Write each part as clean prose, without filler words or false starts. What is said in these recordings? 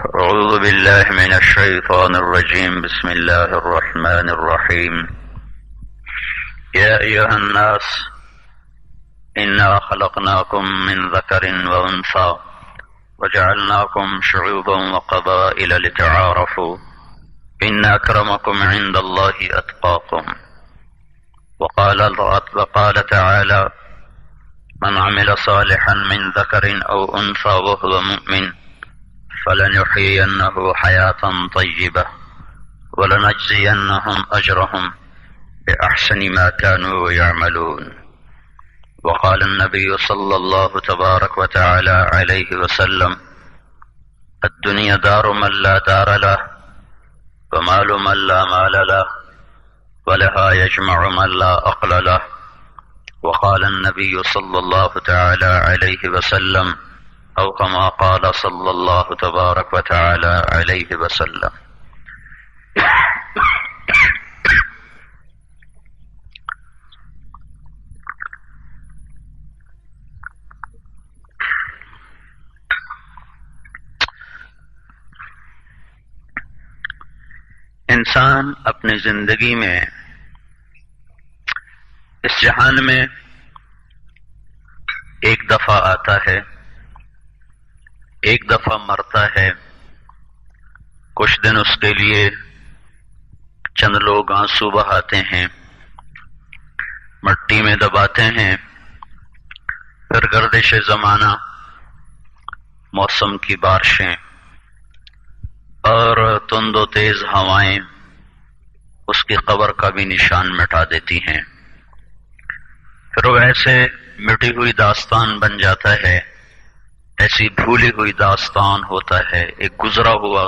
أعوذ بالله من الشيطان الرجيم. بسم الله الرحمن الرحيم. يا أيها الناس إنا خلقناكم من ذكر وأنثى وجعلناكم شعوبا وقبائل لتعارفوا إن أكرمكم عند الله أتقاكم. وقال تعالى: من عمل صالحا من ذكر أو أنثى وهو مؤمن فلنحيينه حياة طيبة ولنجزينهم أجرهم بأحسن ما كانوا يعملون. وقال النبي صلى الله تبارك وتعالى عليه وسلم: الدنيا دار من لا دار له ومال من لا مال له ولها يجمع من لا عقل له. وقال النبي صلى الله تعالى عليه وسلم أو كما قال صلى الله تبارك وتعالى عليه وسلم. انسان اپنی زندگی میں اس جہان میں ایک دفعہ آتا ہے، ایک دفعہ مرتا ہے. کچھ دن اس کے لیے چند لوگ آنسو بہاتے ہیں، مٹی میں دباتے ہیں، پھر گردش زمانہ، موسم کی بارشیں اور تند و تیز ہوائیں اس کی قبر کا بھی نشان مٹا دیتی ہیں. پھر وہ ایسے مٹی ہوئی داستان بن جاتا ہے، ایسی بھولی ہوئی داستان ہوتا ہے، ایک گزرا ہوا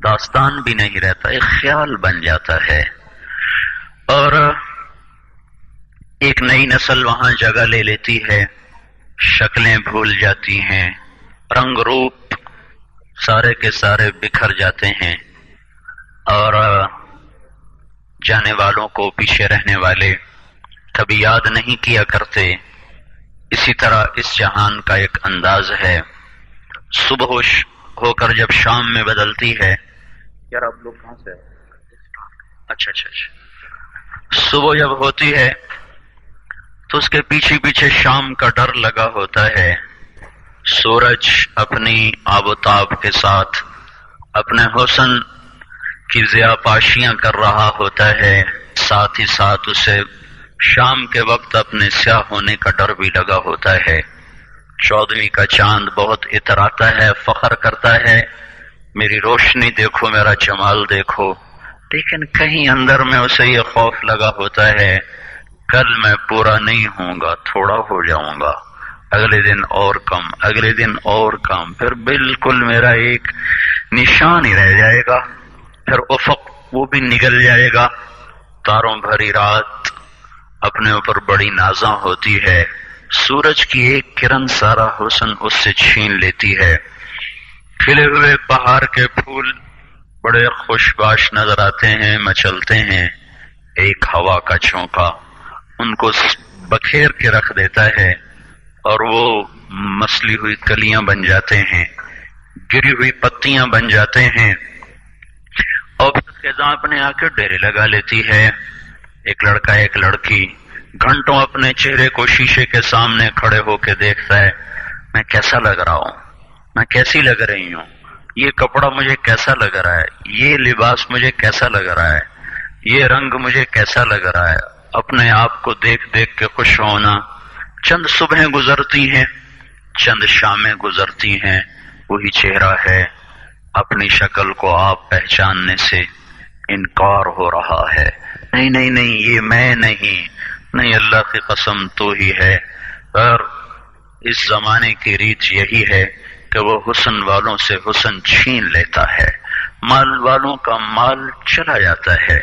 داستان بھی نہیں رہتا، ایک خیال بن جاتا ہے. اور ایک نئی نسل وہاں جگہ لے لیتی ہے، شکلیں بھول جاتی ہیں، رنگ روپ سارے کے سارے بکھر جاتے ہیں، اور جانے والوں کو پیچھے رہنے والے کبھی یاد نہیں کیا کرتے. اسی طرح اس جہان کا ایک انداز ہے. صبح ہو کر جب شام میں بدلتی ہے، یار آپ لوگ کہاں سے؟ اچھا، صبح جب ہوتی ہے تو اس کے پیچھے پیچھے شام کا ڈر لگا ہوتا ہے. سورج اپنی آب و تاب کے ساتھ اپنے حسن کی ضیاء پاشیاں کر رہا ہوتا ہے، ساتھ ہی ساتھ اسے شام کے وقت اپنے سیاہ ہونے کا ڈر بھی لگا ہوتا ہے. 14ویں کا چاند بہت اتراتا ہے، فخر کرتا ہے، میری روشنی دیکھو، میرا جمال دیکھو. لیکن کہیں اندر میں اسے یہ خوف لگا ہوتا ہے، کل میں پورا نہیں ہوں گا، تھوڑا ہو جاؤں گا، اگلے دن اور کم، اگلے دن اور کم، پھر بالکل میرا ایک نشان ہی رہ جائے گا، پھر افق وہ بھی نگل جائے گا. تاروں بھری رات اپنے اوپر بڑی نازاں ہوتی ہے، سورج کی ایک کرن سارا حسن اس سے چھین لیتی ہے. کھلے ہوئے بہار کے پھول بڑے خوشباش نظر آتے ہیں، مچلتے ہیں، ایک ہوا کا جھونکا ان کو بکھیر کے رکھ دیتا ہے اور وہ مسلی ہوئی کلیاں بن جاتے ہیں، گری ہوئی پتیاں بن جاتے ہیں. اور خزاں اپنے آ کے ڈیرے لگا لیتی ہے. ایک لڑکا ایک لڑکی گھنٹوں اپنے چہرے کو شیشے کے سامنے کھڑے ہو کے دیکھتا ہے، میں کیسا لگ رہا ہوں، میں کیسی لگ رہی ہوں، یہ کپڑا مجھے کیسا لگ رہا ہے، یہ لباس مجھے کیسا لگ رہا ہے، یہ رنگ مجھے کیسا لگ رہا ہے. اپنے آپ کو دیکھ دیکھ کے خوش ہونا. چند صبحیں گزرتی ہیں، چند شامیں گزرتی ہیں، وہی چہرہ ہے. اپنی شکل کو آپ پہچاننے سے انکار ہو رہا ہے. نہیں نہیں نہیں، یہ میں نہیں، اللہ کی قسم تو ہی ہے. اور اس زمانے کی ریت یہی ہے کہ وہ حسن والوں سے حسن چھین لیتا ہے، مال والوں کا مال چلا جاتا ہے،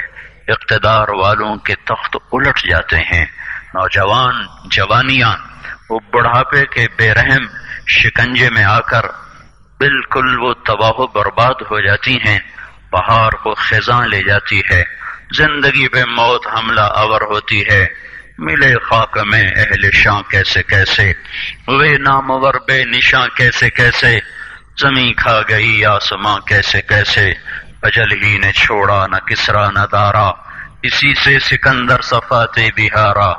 اقتدار والوں کے تخت الٹ جاتے ہیں. نوجوان جوانیاں وہ بڑھاپے کے بے رحم شکنجے میں آ کر بالکل وہ تباہ و برباد ہو جاتی ہیں. بہار کو خزاں لے جاتی ہے، زندگی پہ موت حملہ آور ہوتی ہے. ملے خاک میں اہل شاں کیسے کیسے، وہ نامور بے نشاں کیسے کیسے. زمین کھا گئی آسماں کیسے کیسے، اجل ہی نے چھوڑا نہ کسرا نہ دارا، اسی سے سکندر صفاتے بہارا،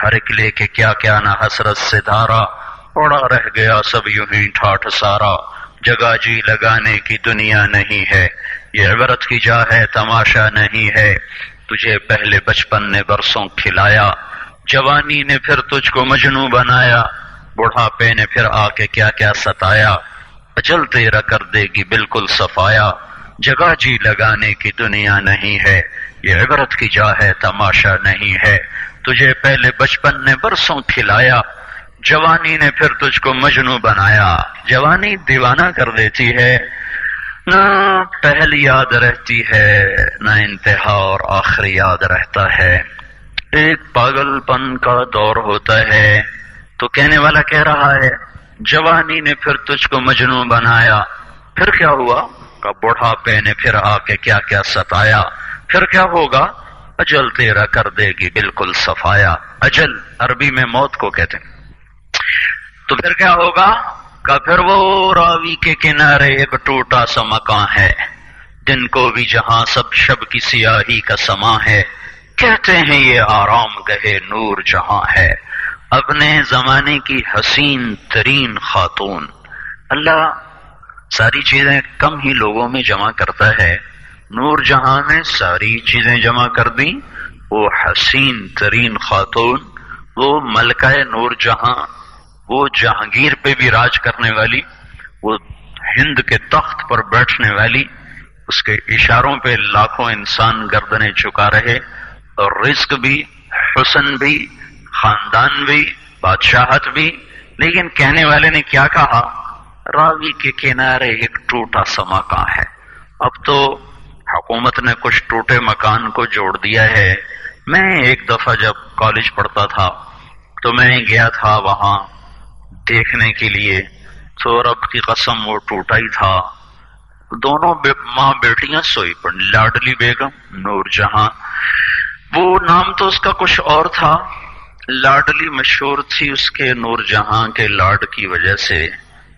ہر ایک لے کے کیا کیا نہ حسرت سے دھارا، پڑا رہ گیا سب یوں ہی ٹھاٹھ سارا، جگہ جی لگانے کی دنیا نہیں ہے، یہ عبرت کی جا ہے تماشا نہیں ہے، تجھے پہلے بچپن نے برسوں کھلایا، جوانی نے پھر تجھ کو مجنوں بنایا، بڑھاپے نے پھر آ کے کیا کیا ستایا، اجل تیرا کر دے گی بالکل صفایا، جگہ جی لگانے کی دنیا نہیں ہے، یہ عبرت کی جا ہے تماشا نہیں ہے، تجھے پہلے بچپن نے برسوں کھلایا، جوانی نے پھر تجھ کو مجنوں بنایا۔ جوانی دیوانہ کر دیتی ہے، نہ پہل یاد رہتی ہے نہ انتہا اور آخر یاد رہتا ہے، ایک پاگل پن کا دور ہوتا ہے۔ تو کہنے والا کہہ رہا ہے جوانی نے پھر تجھ کو مجنوں بنایا، پھر کیا ہوا؟ کہ بڑھاپے نے پھر آ کے کیا کیا ستایا، پھر کیا ہوگا؟ اجل تیرا کر دے گی بالکل صفایا۔ اجل عربی میں موت کو کہتے ہیں۔ تو پھر کیا ہوگا؟ کہ پھر وہ راوی کے کنارے ایک ٹوٹا سا مکان ہے، دن کو بھی جہاں سب شب کی سیاہی کا سما ہے، کہتے ہیں یہ آرام گہے نور جہاں ہے، اپنے زمانے کی حسین ترین خاتون۔ اللہ ساری چیزیں کم ہی لوگوں میں جمع کرتا ہے، نور جہاں میں ساری چیزیں جمع کر دیں، وہ حسین ترین خاتون، وہ ملکہ نور جہاں، وہ جہانگیر پہ بھی راج کرنے والی، وہ ہند کے تخت پر بیٹھنے والی، اس کے اشاروں پہ لاکھوں انسان گردنیں جھکا رہے، اور رزق بھی، حسن بھی، خاندان بھی، بادشاہت بھی۔ لیکن کہنے والے نے کیا کہا؟ راوی کے کنارے ایک ٹوٹا سا مکان ہے۔ اب تو حکومت نے کچھ ٹوٹے مکان کو جوڑ دیا ہے۔ میں ایک دفعہ جب کالج پڑھتا تھا تو میں گیا تھا وہاں دیکھنے کے لیے، تو رب کی قسم وہ ٹوٹا ہی تھا۔ دونوں ماں بیٹیاں سوئی پڑی، لاڈلی بیگم نور جہاں، وہ نام تو اس کا کچھ اور تھا، لاڈلی مشہور تھی اس کے نور جہاں کے لاڈ کی وجہ سے۔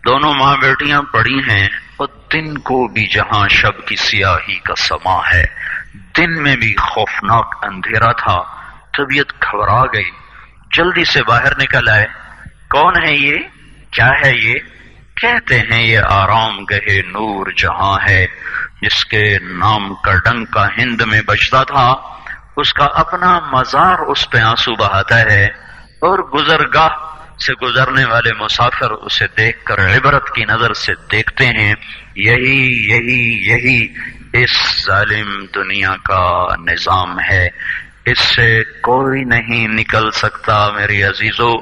دونوں ماں بیٹیاں پڑی ہیں، اور دن کو بھی جہاں شب کی سیاہی کا سما ہے، دن میں بھی خوفناک اندھیرا تھا۔ طبیعت گھبرا گئی، جلدی سے باہر نکل آئے۔ کون ہے یہ؟ کیا ہے یہ؟ کہتے ہیں یہ آرام گہے نور جہاں ہے، جس کے نام کا ڈنکا ہند میں بجتا تھا، اس کا اپنا مزار اس پہ آنسو بہاتا ہے، اور گزرگاہ سے گزرنے والے مسافر اسے دیکھ کر عبرت کی نظر سے دیکھتے ہیں۔ یہی اس ظالم دنیا کا نظام ہے، اس سے کوئی نہیں نکل سکتا میری عزیزو،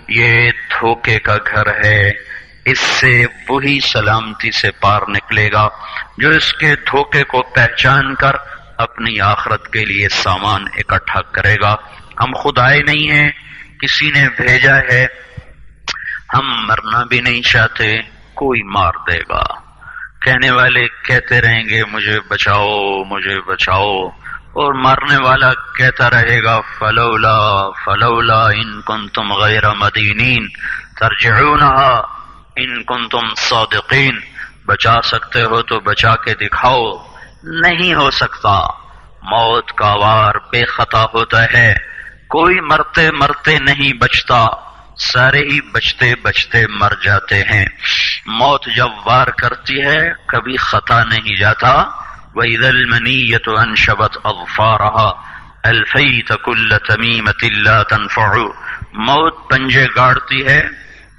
یہ دھوکے کا گھر ہے، اس سے وہی سلامتی سے پار نکلے گا جو اس کے دھوکے کو پہچان کر اپنی آخرت کے لیے سامان اکٹھا کرے گا۔ ہم خود آئے نہیں ہیں، کسی نے بھیجا ہے، ہم مرنا بھی نہیں چاہتے، کوئی مار دے گا۔ کہنے والے کہتے رہیں گے مجھے بچاؤ مجھے بچاؤ، اور مارنے والا کہتا رہے گا فلولا فلولا ان کنتم غیر مدینین ترجعونہا ان کنتم صادقین، بچا سکتے ہو تو بچا کے دکھاؤ۔ نہیں ہو سکتا، موت کا وار بے خطا ہوتا ہے، کوئی مرتے مرتے نہیں بچتا، سارے ہی بچتے بچتے مر جاتے ہیں۔ موت جب وار کرتی ہے کبھی خطا نہیں جاتا۔ وَإِذَا الْمَنِيَّةُ أَنْشَبَتْ أَظْفَارَهَا أَلْفَيْتَ كُلَّ تَمِيمَةٍ لَا تَنْفَعُ، موت پنجے گاڑتی ہے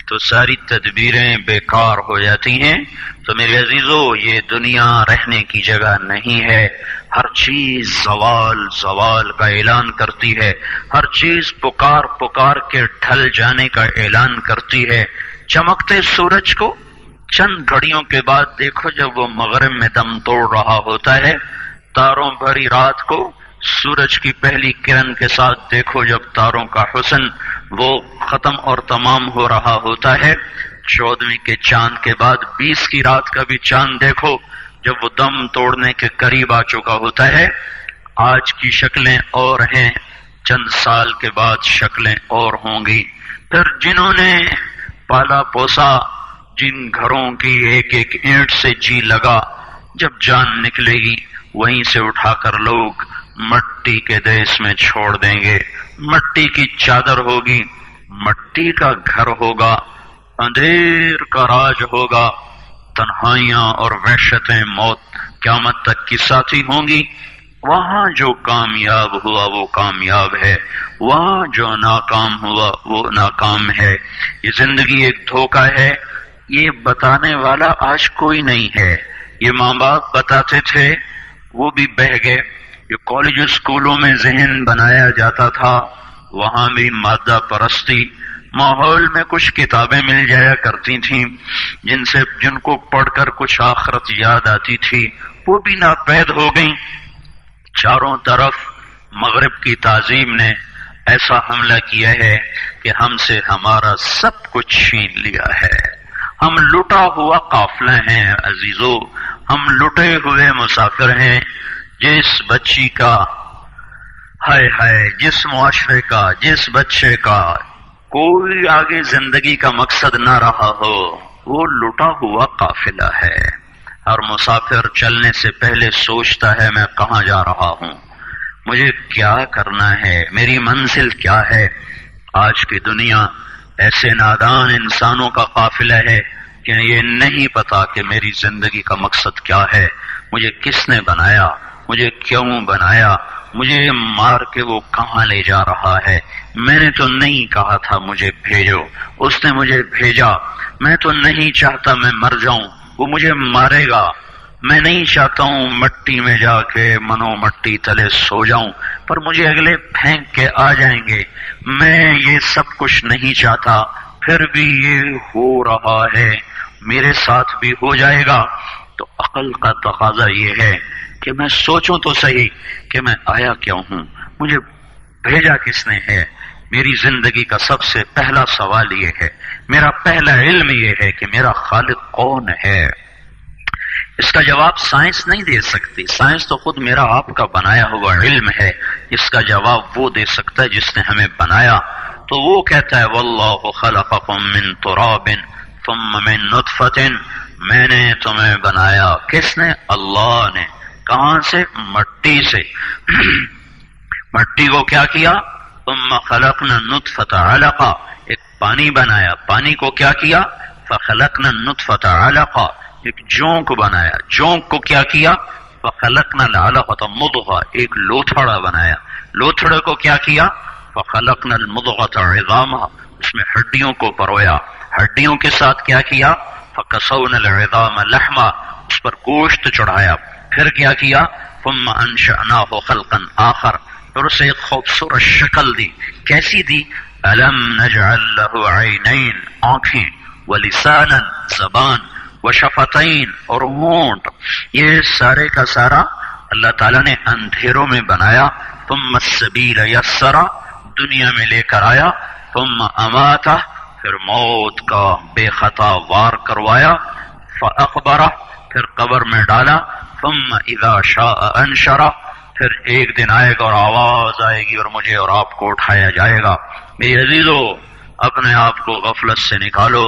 تو ساری تدبیریں بیکار ہو جاتی ہیں۔ تو میرے عزیزو، یہ دنیا رہنے کی جگہ نہیں ہے، ہر چیز زوال زوال کا اعلان کرتی ہے، ہر چیز پکار پکار کے ڈھل جانے کا اعلان کرتی ہے۔ چمکتے سورج کو چند گھڑیوں کے بعد دیکھو جب وہ مغرب میں دم توڑ رہا ہوتا ہے، تاروں بھری رات کو سورج کی پہلی کرن کے ساتھ دیکھو جب تاروں کا حسن وہ ختم اور تمام ہو رہا ہوتا ہے، 14ویں کے چاند کے بعد 20 کی رات کا بھی چاند دیکھو جب وہ دم توڑنے کے قریب آ چکا ہوتا ہے۔ آج کی شکلیں اور ہیں، چند سال کے بعد شکلیں اور ہوں گی۔ پھر جنہوں نے پالا پوسا، جن گھروں کی ایک ایک اینٹ سے جی لگا، جب جان نکلے گی وہیں سے اٹھا کر لوگ مٹی کے دیس میں چھوڑ دیں گے. مٹی کی چادر ہوگی، مٹی کا گھر ہوگا، اندھیر کا راج ہوگا، تنہائیاں اور وحشتیں موت قیامت تک کی ساتھی ہوں گی. وہاں جو کامیاب ہوا وہ کامیاب ہے، وہاں جو ناکام ہوا وہ ناکام ہے. یہ زندگی ایک دھوکہ ہے، یہ بتانے والا آج کوئی نہیں ہے. یہ ماں باپ بتاتے تھے، وہ بھی بہہ گئے. یہ کالج اسکولوں میں ذہن بنایا جاتا تھا، وہاں بھی مادہ پرستی. ماحول میں کچھ کتابیں مل جایا کرتی تھیں جن کو پڑھ کر کچھ آخرت یاد آتی تھی، وہ بھی ناپید ہو گئیں. چاروں طرف مغرب کی تعظیم نے ایسا حملہ کیا ہے کہ ہم سے ہمارا سب کچھ چھین لیا ہے. ہم لٹا ہوا قافلہ ہیں عزیزو، ہم لٹے ہوئے مسافر ہیں. جس بچی کا ہائے ہائے، جس معاشرے کا، جس بچے کا کوئی آگے زندگی کا مقصد نہ رہا ہو، وہ لٹا ہوا قافلہ ہے. اور مسافر چلنے سے پہلے سوچتا ہے میں کہاں جا رہا ہوں، مجھے کیا کرنا ہے، میری منزل کیا ہے. آج کی دنیا ایسے نادان انسانوں کا قافلہ ہے کہ یہ نہیں پتا کہ میری زندگی کا مقصد کیا ہے، مجھے کس نے بنایا، مجھے کیوں بنایا، مجھے مار کے وہ کہاں لے جا رہا ہے. میں نے تو نہیں کہا تھا مجھے بھیجو، اس نے مجھے بھیجا. میں تو نہیں چاہتا میں مر جاؤں، وہ مجھے مارے گا. میں نہیں چاہتا ہوں مٹی میں جا کے منو مٹی تلے سو جاؤں، پر مجھے اگلے پھینک کے آ جائیں گے. میں یہ سب کچھ نہیں چاہتا، پھر بھی یہ ہو رہا ہے، میرے ساتھ بھی ہو جائے گا. تو عقل کا تقاضا یہ ہے کہ میں سوچوں تو صحیح کہ میں آیا کیوں ہوں، مجھے بھیجا کس نے ہے. میری زندگی کا سب سے پہلا سوال یہ ہے، میرا پہلا علم یہ ہے کہ میرا خالق کون ہے. اس کا جواب سائنس نہیں دے سکتی، سائنس تو خود میرا آپ کا بنایا ہوا علم ہے. اس کا جواب وہ دے سکتا ہے جس نے ہمیں بنایا. تو وہ کہتا ہے واللہ خلقکم من تراب ثم من نطفۃ، میں نے تمہیں بنایا. کس نے؟ اللہ نے. کہاں سے؟ مٹی سے. مٹی کو کیا کیا؟ ثم خلقنا النطفۃ علقہ، ایک پانی بنایا. پانی کو کیا کیا؟ فخلقنا النطفۃ علقہ، ایک جونک بنایا. جونک کو کیا کیا؟ فخلقنا العلقۃ مضغہ، ایک لوتھڑا بنایا. لوتھڑے کو کیا کیا؟ فخلقنا المضغۃ عظاما، اس میں ہڈیوں کو پرویا. ہڈیوں کے ساتھ کیا کیا؟ فکسونا العظام لحما، اس پر گوشت چڑھایا. پھر کیا کیا؟ ثم انشأناہ خلقا آخر، پھر اسے ایک خوبصورت شکل دی. کیسی دی؟ الم نجعل لہ عینین، آنکھیں، ولسانا، زبان، وشفتین، اور ہونٹ. یہ سارے کا سارا اللہ تعالیٰ نے اندھیروں میں بنایا. ثم السبیل یسرا، دنیا میں لے کر آیا. ثم اماتہ، پھر موت کا بے خطا وار کروایا. فاقبرہ، پھر قبر میں ڈالا. ثم اذا شاء انشرہ، پھر ایک دن آئے گا اور آواز آئے گی اور مجھے اور آپ کو اٹھایا جائے گا. میرے عزیزو، اپنے آپ کو غفلت سے نکالو.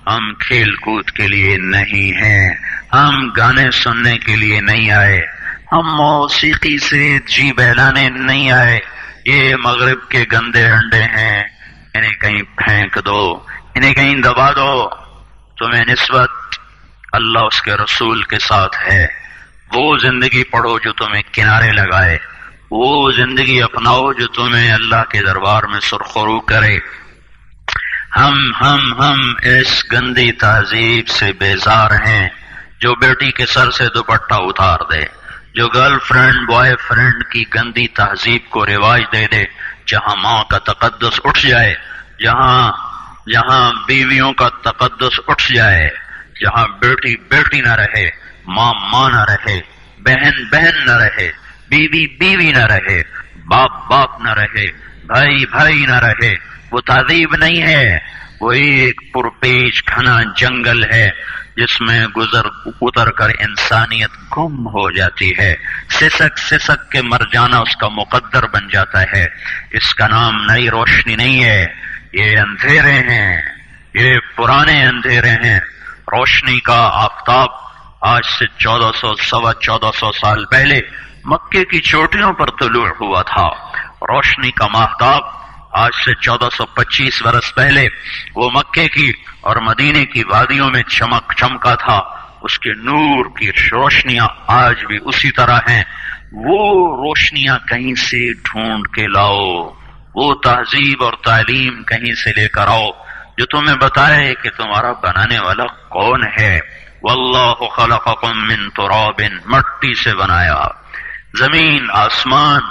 ہم کھیل کود کے لیے نہیں ہیں، ہم گانے سننے کے لیے نہیں آئے، ہم موسیقی سے جی بہلانے نہیں آئے. یہ مغرب کے گندے انڈے ہیں، انہیں کہیں پھینک دو، انہیں کہیں دبا دو. تمہیں نسبت اللہ اس کے رسول کے ساتھ ہے. وہ زندگی پڑھو جو تمہیں کنارے لگائے، وہ زندگی اپناؤ جو تمہیں اللہ کے دربار میں سرخرو کرے. ہم اس گندی تہذیب سے بیزار ہیں جو بیٹی کے سر سے دوپٹہ اتار دے، جو گرل فرینڈ بوائے فرینڈ کی گندی تہذیب کو رواج دے دے، جہاں ماں کا تقدس اٹھ جائے، جہاں بیویوں کا تقدس اٹھ جائے، جہاں بیٹی بیٹی نہ رہے، ماں ماں نہ رہے، بہن بہن نہ رہے، بیوی بیوی نہ رہے، باپ باپ نہ رہے، بھائی بھائی نہ رہے. وہ تہذیب نہیں ہے، وہ ایک پرپیچ گھنا جنگل ہے جس میں اتر کر انسانیت گم ہو جاتی ہے. سسک سسک کے مر جانا اس کا مقدر بن جاتا ہے. اس کا نام نئی روشنی نہیں ہے، یہ اندھیرے ہیں، یہ پرانے اندھیرے ہیں. روشنی کا آفتاب آج سے 1400 سال پہلے مکے کی چوٹیوں پر طلوع ہوا تھا. روشنی کا ماہتاب آج سے 1425 برس پہلے وہ مکے کی اور مدینے کی وادیوں میں چمکا تھا. اس کے نور کی روشنیاں آج بھی اسی طرح ہیں. وہ روشنیاں کہیں سے ڈھونڈ کے لاؤ، وہ تہذیب اور تعلیم کہیں سے لے کر آؤ جو تمہیں بتائے کہ تمہارا بنانے والا کون ہے. واللہ خلقکم من تراب، مٹی سے بنایا. زمین آسمان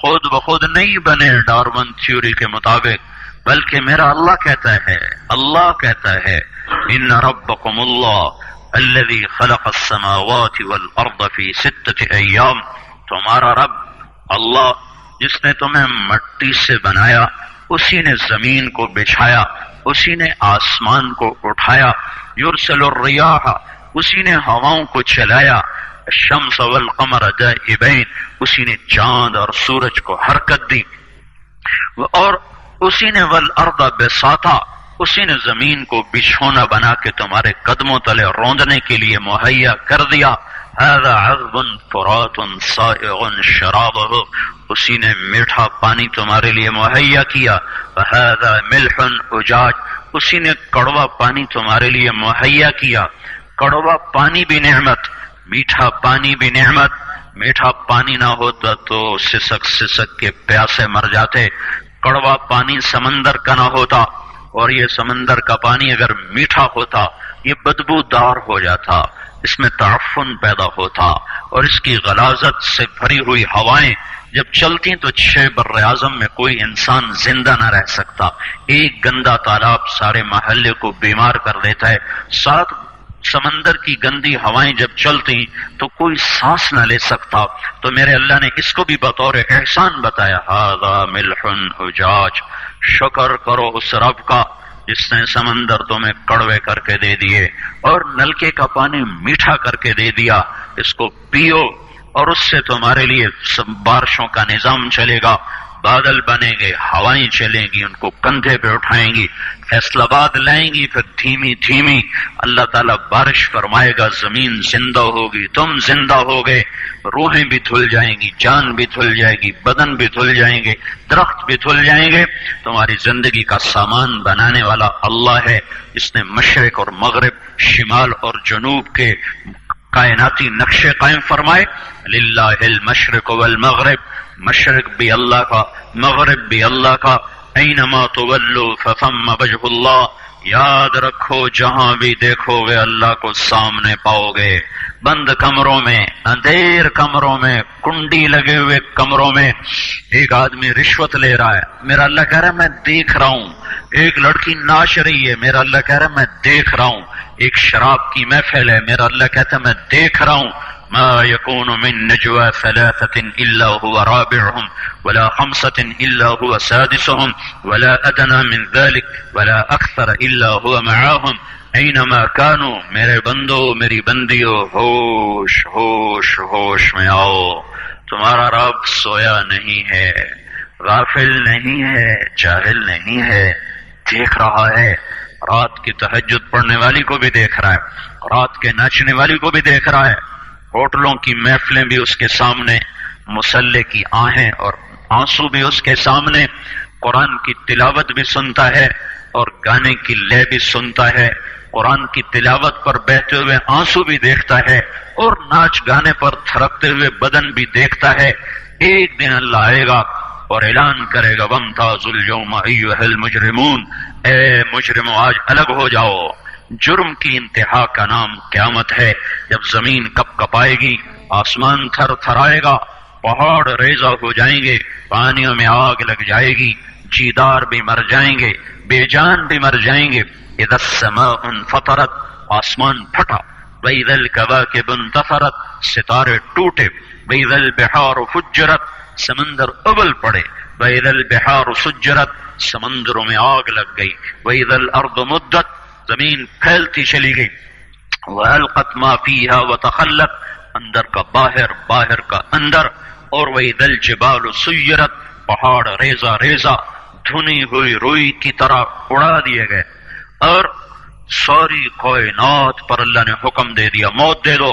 خود بخود نہیں بنے ڈارون تھیوری کے مطابق، بلکہ میرا اللہ کہتا ہے ان ربکم اللہ الذی خلق السماوات والارض فی 6 ایام. تمہارا رب اللہ جس نے تمہیں مٹی سے بنایا، اسی نے زمین کو بچھایا، اسی نے آسمان کو اٹھایا. یرسل الریاح، اسی نے ہواؤں کو چلایا. الشمس والقمر دائبین، اسی نے چاند اور سورج کو حرکت دی. اور اسی نے والارض بساطا، اسی نے زمین کو بچھونا بنا کے تمہارے قدموں تلے روندنے کے لیے مہیا کر دیا. هذا عذب فرات سائغ شرابه، اسی نے میٹھا پانی تمہارے لیے مہیا کیا. وهذا ملح اجاج، اسی نے کڑوا پانی تمہارے لیے مہیا کیا. کڑوا پانی بھی نعمت، میٹھا پانی بھی نعمت. میٹھا پانی نہ ہوتا تو سسک کے پیاسے مر جاتے. کڑوا پانی سمندر کا نہ ہوتا، اور یہ سمندر کا پانی اگر میٹھا ہوتا یہ بدبودار ہو جاتا، اس میں تعفن پیدا ہوتا. اور اس کی غلاظت سے بھری ہوئی ہوائیں جب چلتی تو 6 بر اعظم میں کوئی انسان زندہ نہ رہ سکتا. ایک گندا تالاب سارے محلے کو بیمار کر دیتا ہے. 7 سمندر کی گندی ہوائیں جب چلتی تو کوئی سانس نہ لے سکتا. تو میرے اللہ نے اس کو بھی بطور احسان بتایا. ھذا ملح اجاج، شکر کرو اس رب کا جس نے سمندر تمہیں کڑوے کر کے دے دیے اور نلکے کا پانی میٹھا کر کے دے دیا. اس کو پیو اور اس سے تمہارے لیے بارشوں کا نظام چلے گا. بادل بنیں گے، ہوائیں چلیں گی، ان کو کندھے پہ اٹھائیں گی، فیصلہ باد لائیں گی. پھر دھیمی دھیمی اللہ تعالیٰ بارش فرمائے گا، زمین زندہ ہوگی، تم زندہ ہوگے. روحیں بھی دھل جائیں گی، جان بھی دھل جائے گی، بدن بھی دھل جائیں گے، درخت بھی دھل جائیں گے. تمہاری زندگی کا سامان بنانے والا اللہ ہے، جس نے مشرق اور مغرب، شمال اور جنوب کے کائناتی نقشے قائم فرمائے. للہ المشرق والمغرب، مشرق بھی اللہ کا، مغرب بھی اللہ کا. اینما تولوا فثم وجہ اللہ، یاد رکھو جہاں بھی دیکھو گے اللہ کو سامنے پاؤ گے. بند کمروں میں، اندھیر کمروں میں، کنڈی لگے ہوئے کمروں میں ایک آدمی رشوت لے رہا ہے، میرا اللہ کہہ رہا ہے میں دیکھ رہا ہوں. ایک لڑکی ناچ رہی ہے، میرا اللہ کہہ رہا ہے میں دیکھ رہا ہوں. ایک شراب کی محفل ہے، میرا اللہ کہتا ہے میں دیکھ رہا ہوں. ما يكون من نجوى 3 إلا هو رابعهم ولا 5 إلا هو سادسهم ولا أدنى من ذلك ولا أكثر إلا هو معهم أينما كانوا. میرے بندو، میری بندیو، ہوش ہوش ہوش میں آؤ. تمہارا رب سویا نہیں ہے، غافل نہیں ہے، جاہل نہیں ہے، دیکھ رہا ہے. رات کی تہجد پڑھنے والی کو بھی دیکھ رہا ہے، رات کے ناچنے والی کو بھی دیکھ رہا ہے. ہوٹلوں کی محفلیں بھی اس کے سامنے، مصلے کی آہیں اور آنسو بھی اس کے سامنے. قرآن کی تلاوت بھی سنتا ہے اور گانے کی لے بھی سنتا ہے. قرآن کی تلاوت پر بہتے ہوئے آنسو بھی دیکھتا ہے اور ناچ گانے پر تھرکتے ہوئے بدن بھی دیکھتا ہے. ایک دن اللہ آئے گا اور اعلان کرے گا وامتازوا اليوم ایھا المجرمون، اے مجرموں آج الگ ہو جاؤ. جرم کی انتہا کا نام قیامت ہے، جب زمین کپ کپائے گی، آسمان تھر تھرائے گا، پہاڑ ریزہ ہو جائیں گے، پانیوں میں آگ لگ جائے گی، جیدار بھی مر جائیں گے، بے جان بھی مر جائیں گے. اذا السماء انفطرت، آسمان پھٹا. واذا الكواكب انتثرت، ستارے ٹوٹے. واذا البحار فجرت، سمندر ابل پڑے. واذا البحار سجرت، سمندروں میں آگ لگ گئی. واذا الارض مدت، زمین پھیلتی چلی گئی. وَأَلْقَتْ مَا فِيهَا وَتَخَلَّتْ، اندر کا باہر، باہر کا اندر. اور وَإِذَا الْجِبَالُ سُيِّرَتْ، پہاڑ ریزہ ریزہ دھنی ہوئی روئی کی طرح اڑا دیے گئے. اور ساری کائنات پر اللہ نے حکم دے دیا موت دے دو.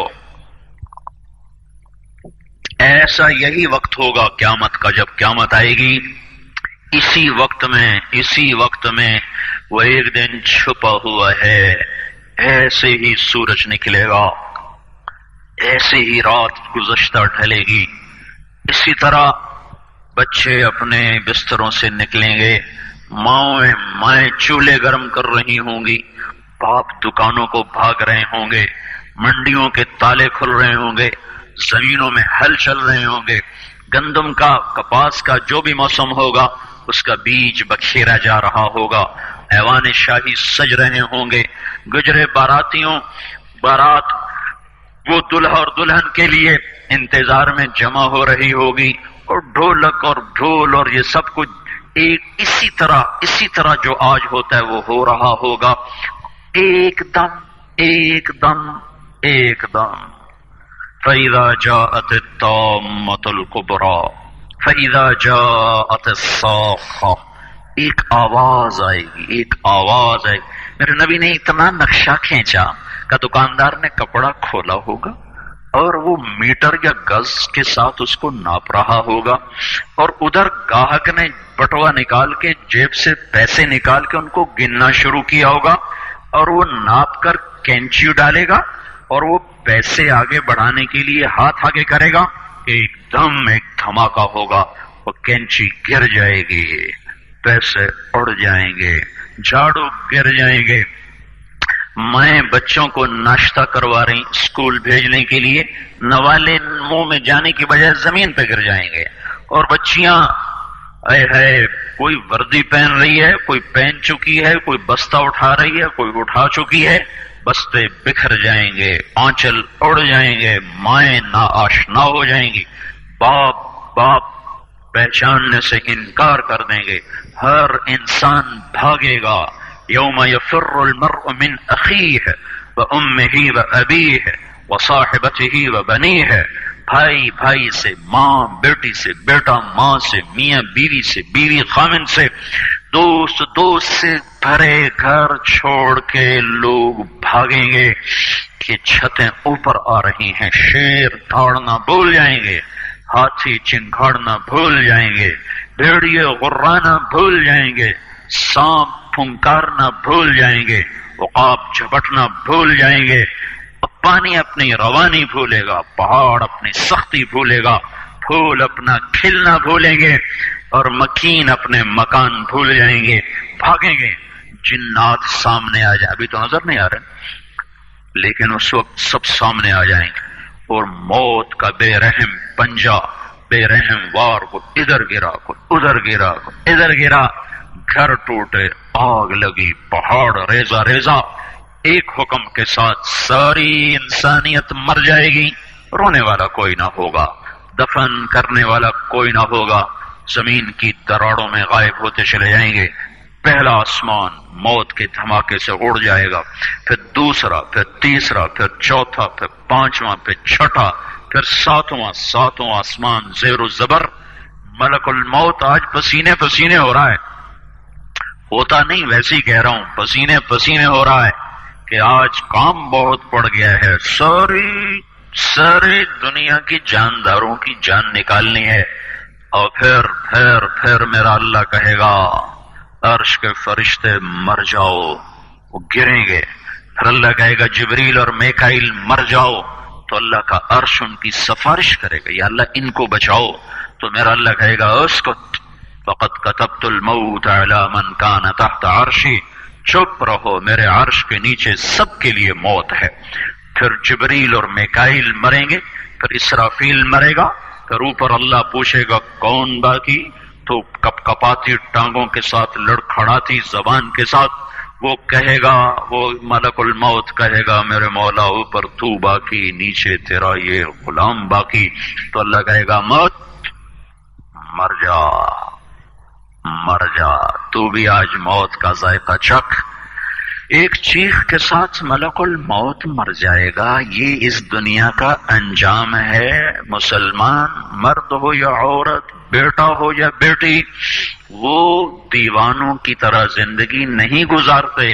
ایسا یہی وقت ہوگا قیامت کا جب قیامت آئے گی. اسی وقت میں وہ ایک دن چھپا ہوا ہے. ایسے ہی سورج نکلے گا، ایسے ہی رات گزشتہ ڈھلے گی. اسی طرح بچے اپنے بستروں سے نکلیں گے، مائیں چولہے گرم کر رہی ہوں گی، باپ دکانوں کو بھاگ رہے ہوں گے، منڈیوں کے تالے کھل رہے ہوں گے، زمینوں میں ہل چل رہے ہوں گے، گندم کا کپاس کا جو بھی موسم ہوگا اس کا بیج بکھیرا جا رہا ہوگا، ایوان شاہی سج رہے ہوں گے، گجرے بارات وہ دلہا اور دلہن کے لیے انتظار میں جمع ہو رہی ہوگی، اور ڈھولک اور ڈھول اور یہ سب کچھ اسی طرح جو آج ہوتا ہے وہ ہو رہا ہوگا. ایک دم فَإِذَا جَاءَتِ الطَّامَّةُ الْكُبْرَى فَإِذَا جَاءَتِ الصَّاخَّةُ. ایک آواز آئے گی. میرے نبی نے اتنا نقشہ کھینچا کہ دکاندار نے کپڑا کھولا ہوگا اور وہ میٹر یا گز کے ساتھ اس کو ناپ رہا ہوگا، اور ادھر گاہک نے بٹوا نکال کے جیب سے پیسے نکال کے ان کو گننا شروع کیا ہوگا، اور وہ ناپ کر کینچی ڈالے گا اور وہ پیسے آگے بڑھانے کے لیے ہاتھ آگے کرے گا. ایک دھماکہ ہوگا، وہ کینچی گر جائے گی، پیسے اڑ جائیں گے، جھاڑو گر جائیں گے. میں بچوں کو ناشتہ کروا رہی اسکول بھیجنے کے لیے، نوالے منہ میں جانے کی بجائے زمین پہ گر جائیں گے، اور بچیاں کوئی وردی پہن رہی ہے، کوئی پہن چکی ہے، کوئی بستہ اٹھا رہی ہے، کوئی اٹھا چکی ہے، بستے بکھر جائیں گے، آنچل اڑ جائیں گے، مائیں ناآشنا ہو جائیں گی، باپ پہچاننے سے انکار کر دیں گے. ہر انسان بھاگے گا. یوم یفر المرء من اخیہ وامہ وابیہ وصاحبتہ وبنیہ. بھائی سے ماں، بیٹی سے بیٹا، ماں سے میاں، بیوی سے بیوی، خامن سے دوست سے بھرے گھر چھوڑ کے لوگ بھاگیں گے کہ چھتیں اوپر آ رہی ہیں. شیر دھاڑنا بھول جائیں گے، ہاتھی چنگھاڑنا بھول جائیں گے، بھیڑیے غرانا بھول جائیں گے، سانپ پھنکارنا بھول جائیں گے، عقاب جھپٹنا بھول جائیں گے. پانی اپنی روانی بھولے گا، پہاڑ اپنی سختی بھولے گا، پھول اپنا کھلنا بھولیں گے، اور مکین اپنے مکان بھول جائیں گے، بھاگیں گے. جنات سامنے آ جائیں، ابھی تو نظر نہیں آ رہے لیکن اس وقت سب سامنے آ جائیں گے، اور موت کا بے رحم پنجہ، بے رحم وار کو ادھر گرا، کو ادھر گرا، کو ادھر گرا، گھر ٹوٹے، آگ لگی، پہاڑ ریزہ، ایک حکم کے ساتھ ساری انسانیت مر جائے گی. رونے والا کوئی نہ ہوگا، دفن کرنے والا کوئی نہ ہوگا، زمین کی دراڑوں میں غائب ہوتے چلے جائیں گے. پہلا آسمان موت کے دھماکے سے اڑ جائے گا، پھر دوسرا، پھر تیسرا، پھر چوتھا، پھر پانچواں، پھر چھٹا، پھر ساتواں آسمان زیر و زبر. ملک الموت آج پسینے ہو رہا ہے، ہوتا نہیں ویسے ہی کہہ رہا ہوں، پسینے ہو رہا ہے کہ آج کام بہت پڑ گیا ہے. ساری دنیا کی جانداروں کی جان نکالنی ہے. اور پھر میرا اللہ کہے گا عرش کے فرشتے مر جاؤ، وہ گریں گے. پھر اللہ کہے گا جبریل اور میکائیل مر جاؤ، تو اللہ کا عرش ان کی سفارش کرے گا، یا اللہ ان کو بچاؤ. تو میرا اللہ کہے گا اسکت فقد كتبت الموت على من كان تحت عرشی، چپ رہو، میرے عرش کے نیچے سب کے لیے موت ہے. پھر جبریل اور میکائیل مریں گے، پھر اسرافیل مرے گا، پھر اوپر اللہ پوچھے گا کون باقی، تو کپ کپاتی ٹانگوں کے ساتھ، لڑکھڑاتی زبان کے ساتھ وہ کہے گا، وہ ملک الموت کہے گا میرے مولا اوپر تو باقی، نیچے تیرا یہ غلام باقی. تو اللہ کہے گا موت مر جا، تو بھی آج موت کا ذائقہ چکھ. ایک چیخ کے ساتھ ملک الموت مر جائے گا. یہ اس دنیا کا انجام ہے. مسلمان مرد ہو یا عورت، بیٹا ہو یا بیٹی، وہ دیوانوں کی طرح زندگی نہیں گزارتے،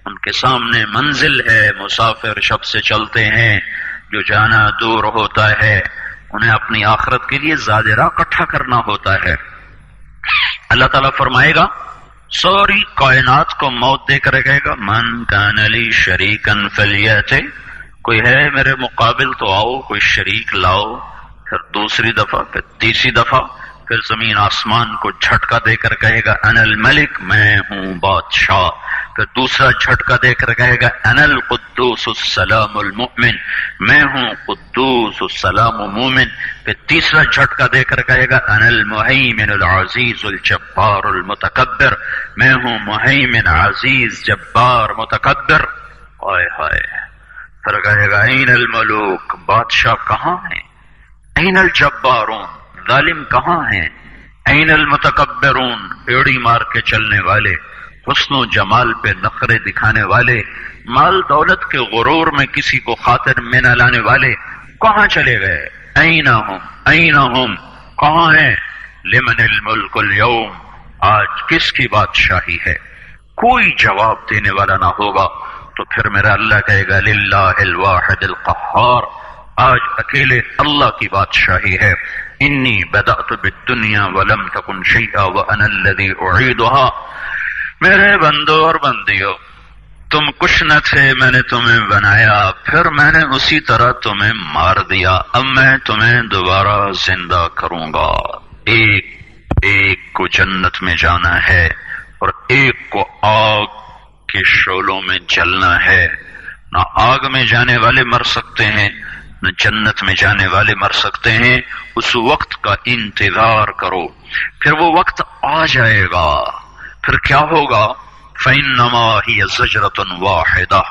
ان کے سامنے منزل ہے، مسافر شب سے چلتے ہیں، جو جانا دور ہوتا ہے انہیں اپنی آخرت کے لیے زاد راہ اکٹھا کرنا ہوتا ہے۔ اللہ تعالیٰ فرمائے گا ساری کائنات کو موت دے کر کہے گا من کان لی شریکن فلیأتی، کوئی ہے میرے مقابل تو آؤ، کوئی شریک لاؤ۔ پھر دوسری دفعہ، پھر تیسری دفعہ، پھر زمین آسمان کو جھٹکا دے کر کہے گا انا الملک، میں ہوں بادشاہ۔ پھر دوسرا جھٹکا دے کر کہے گا انا القدوس السلام المؤمن، میں ہوں قدوس السلام مومن۔ پھر تیسرا جھٹکا دے کر کہے گا انا المہیمن العزیز الجبار المتکبر، میں ہوں مہیمن عزیز جبار متکبر۔ ہائے ہائے، پھر کہے گا این الملوک، بادشاہ کہاں ہیں؟ این الجبارون، ظالم کہاں ہیں؟ این المتکبرون، ایڑی مار کے چلنے والے، حسن و جمال پہ نخرے دکھانے والے، مال دولت کے غرور میں کسی کو خاطر میں نہ لانے والے، کہاں چلے گئے؟ این ہم، این ہم، کہاں ہیں؟ لمن الملک اليوم، آج کس کی بادشاہی ہے؟ کوئی جواب دینے والا نہ ہوگا۔ تو پھر میرا اللہ کہے گا للہ الواحد القہار، آج اکیلے اللہ کی بادشاہی ہے۔ انی بدأت بالدنیا ولم تکن شیئا وانا الذی اعیدها، میرے بندو اور بندیو تم کچھ نہ تھے، میں نے تمہیں بنایا، پھر میں نے اسی طرح تمہیں مار دیا، اب میں تمہیں دوبارہ زندہ کروں گا۔ ایک ایک کو جنت میں جانا ہے اور ایک کو آگ کے شعلوں میں جلنا ہے۔ نہ آگ میں جانے والے مر سکتے ہیں، نہ جنت میں جانے والے مر سکتے ہیں۔ اس وقت کا انتظار کرو، پھر وہ وقت آ جائے گا۔ پھر کیا ہوگا؟ فَإِنَّمَا هِيَ زَجْرَةٌ وَاحِدَةٌ،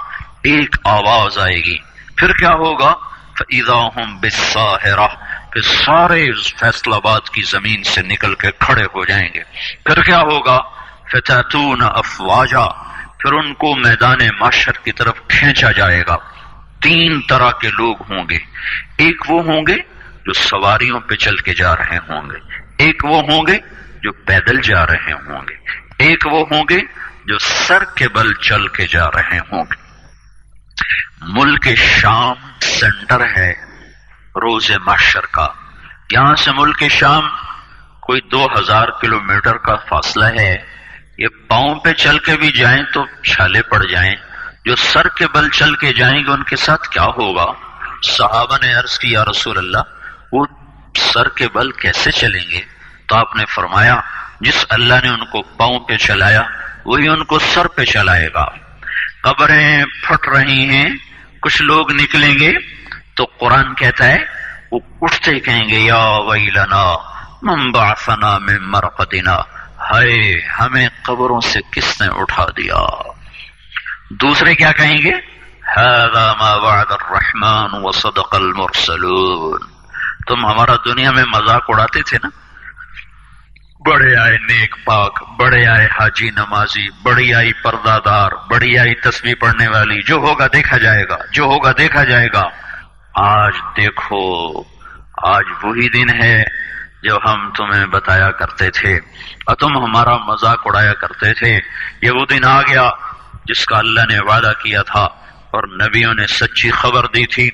ایک آواز آئے گی۔ پھر کیا ہوگا؟ فَإِذَا هُمْ بِالسَّاهِرَةِ، پھر سارے فیصل آباد کی زمین سے نکل کے کھڑے ہو جائیں گے۔ پھر کیا ہوگا؟ فَتَأْتُونَ أَفْوَاجًا، پھر ان کو میدان محشر کی طرف کھینچا جائے گا۔ تین طرح کے لوگ ہوں گے، ایک وہ ہوں گے جو سواریوں پہ چل کے جا رہے ہوں گے، ایک وہ ہوں گے جو پیدل جا رہے ہوں گے، ایک وہ ہوں گے جو سر کے بل چل کے جا رہے ہوں گے۔ ملک شام سینٹر ہے روز محشر کا، یہاں سے ملک شام کوئی 2000 کلومیٹر کا فاصلہ ہے۔ یہ پاؤں پہ چل کے بھی جائیں تو چھالے پڑ جائیں، جو سر کے بل چل کے جائیں گے ان کے ساتھ کیا ہوگا؟ صحابہ نے عرض کی یا رسول اللہ وہ سر کے بل کیسے چلیں گے؟ تو آپ نے فرمایا جس اللہ نے ان کو پاؤں پہ چلایا وہی ان کو سر پہ چلائے گا۔ قبریں پھٹ رہی ہیں، کچھ لوگ نکلیں گے تو قرآن کہتا ہے وہ اٹھتے کہیں گے یا ویلنا من بعثنا من مرقدنا، ہائے ہمیں قبروں سے کس نے اٹھا دیا۔ دوسرے کیا کہیں گے؟ هذا ما وعد الرحمن وصدق المرسلون، تم ہمارا دنیا میں مذاق اڑاتے تھے نا، بڑے آئے نیک پاک، بڑے آئے حاجی نمازی، بڑی آئی پردہ دار، بڑی آئی تسبیح پڑھنے والی، جو ہوگا دیکھا جائے گا، جو ہوگا دیکھا جائے گا۔ آج دیکھو، آج وہی دن ہے جو ہم تمہیں بتایا کرتے تھے اور تم ہمارا مذاق اڑایا کرتے تھے۔ یہ وہ دن آ گیا جس کا اللہ نے وعدہ کیا تھا اور نبیوں نے سچی خبر دی تھی۔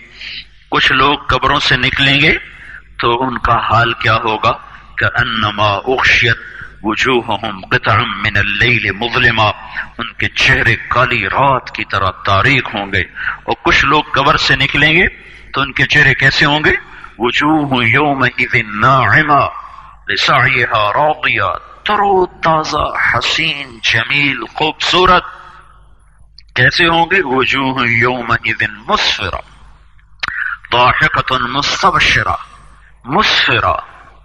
کچھ لوگ قبروں سے نکلیں گے تو ان کا حال کیا ہوگا؟ کأنما اغشیت وجوہہم قطعا من اللیل مظلما، ان کے چہرے کالی رات کی طرح تاریک ہوں گے۔ اور کچھ لوگ قبر سے نکلیں گے تو ان کے چہرے کیسے ہوں گے؟ وجوہ یومئذ ناعمہ لسعیہا راضیہ، ترو تازہ، حسین، جمیل، خوبصورت۔ کیسے ہوں گے؟ وجوہ یومئذ مسفرہ ضاحکۃ مستبشرہ، مسفرہ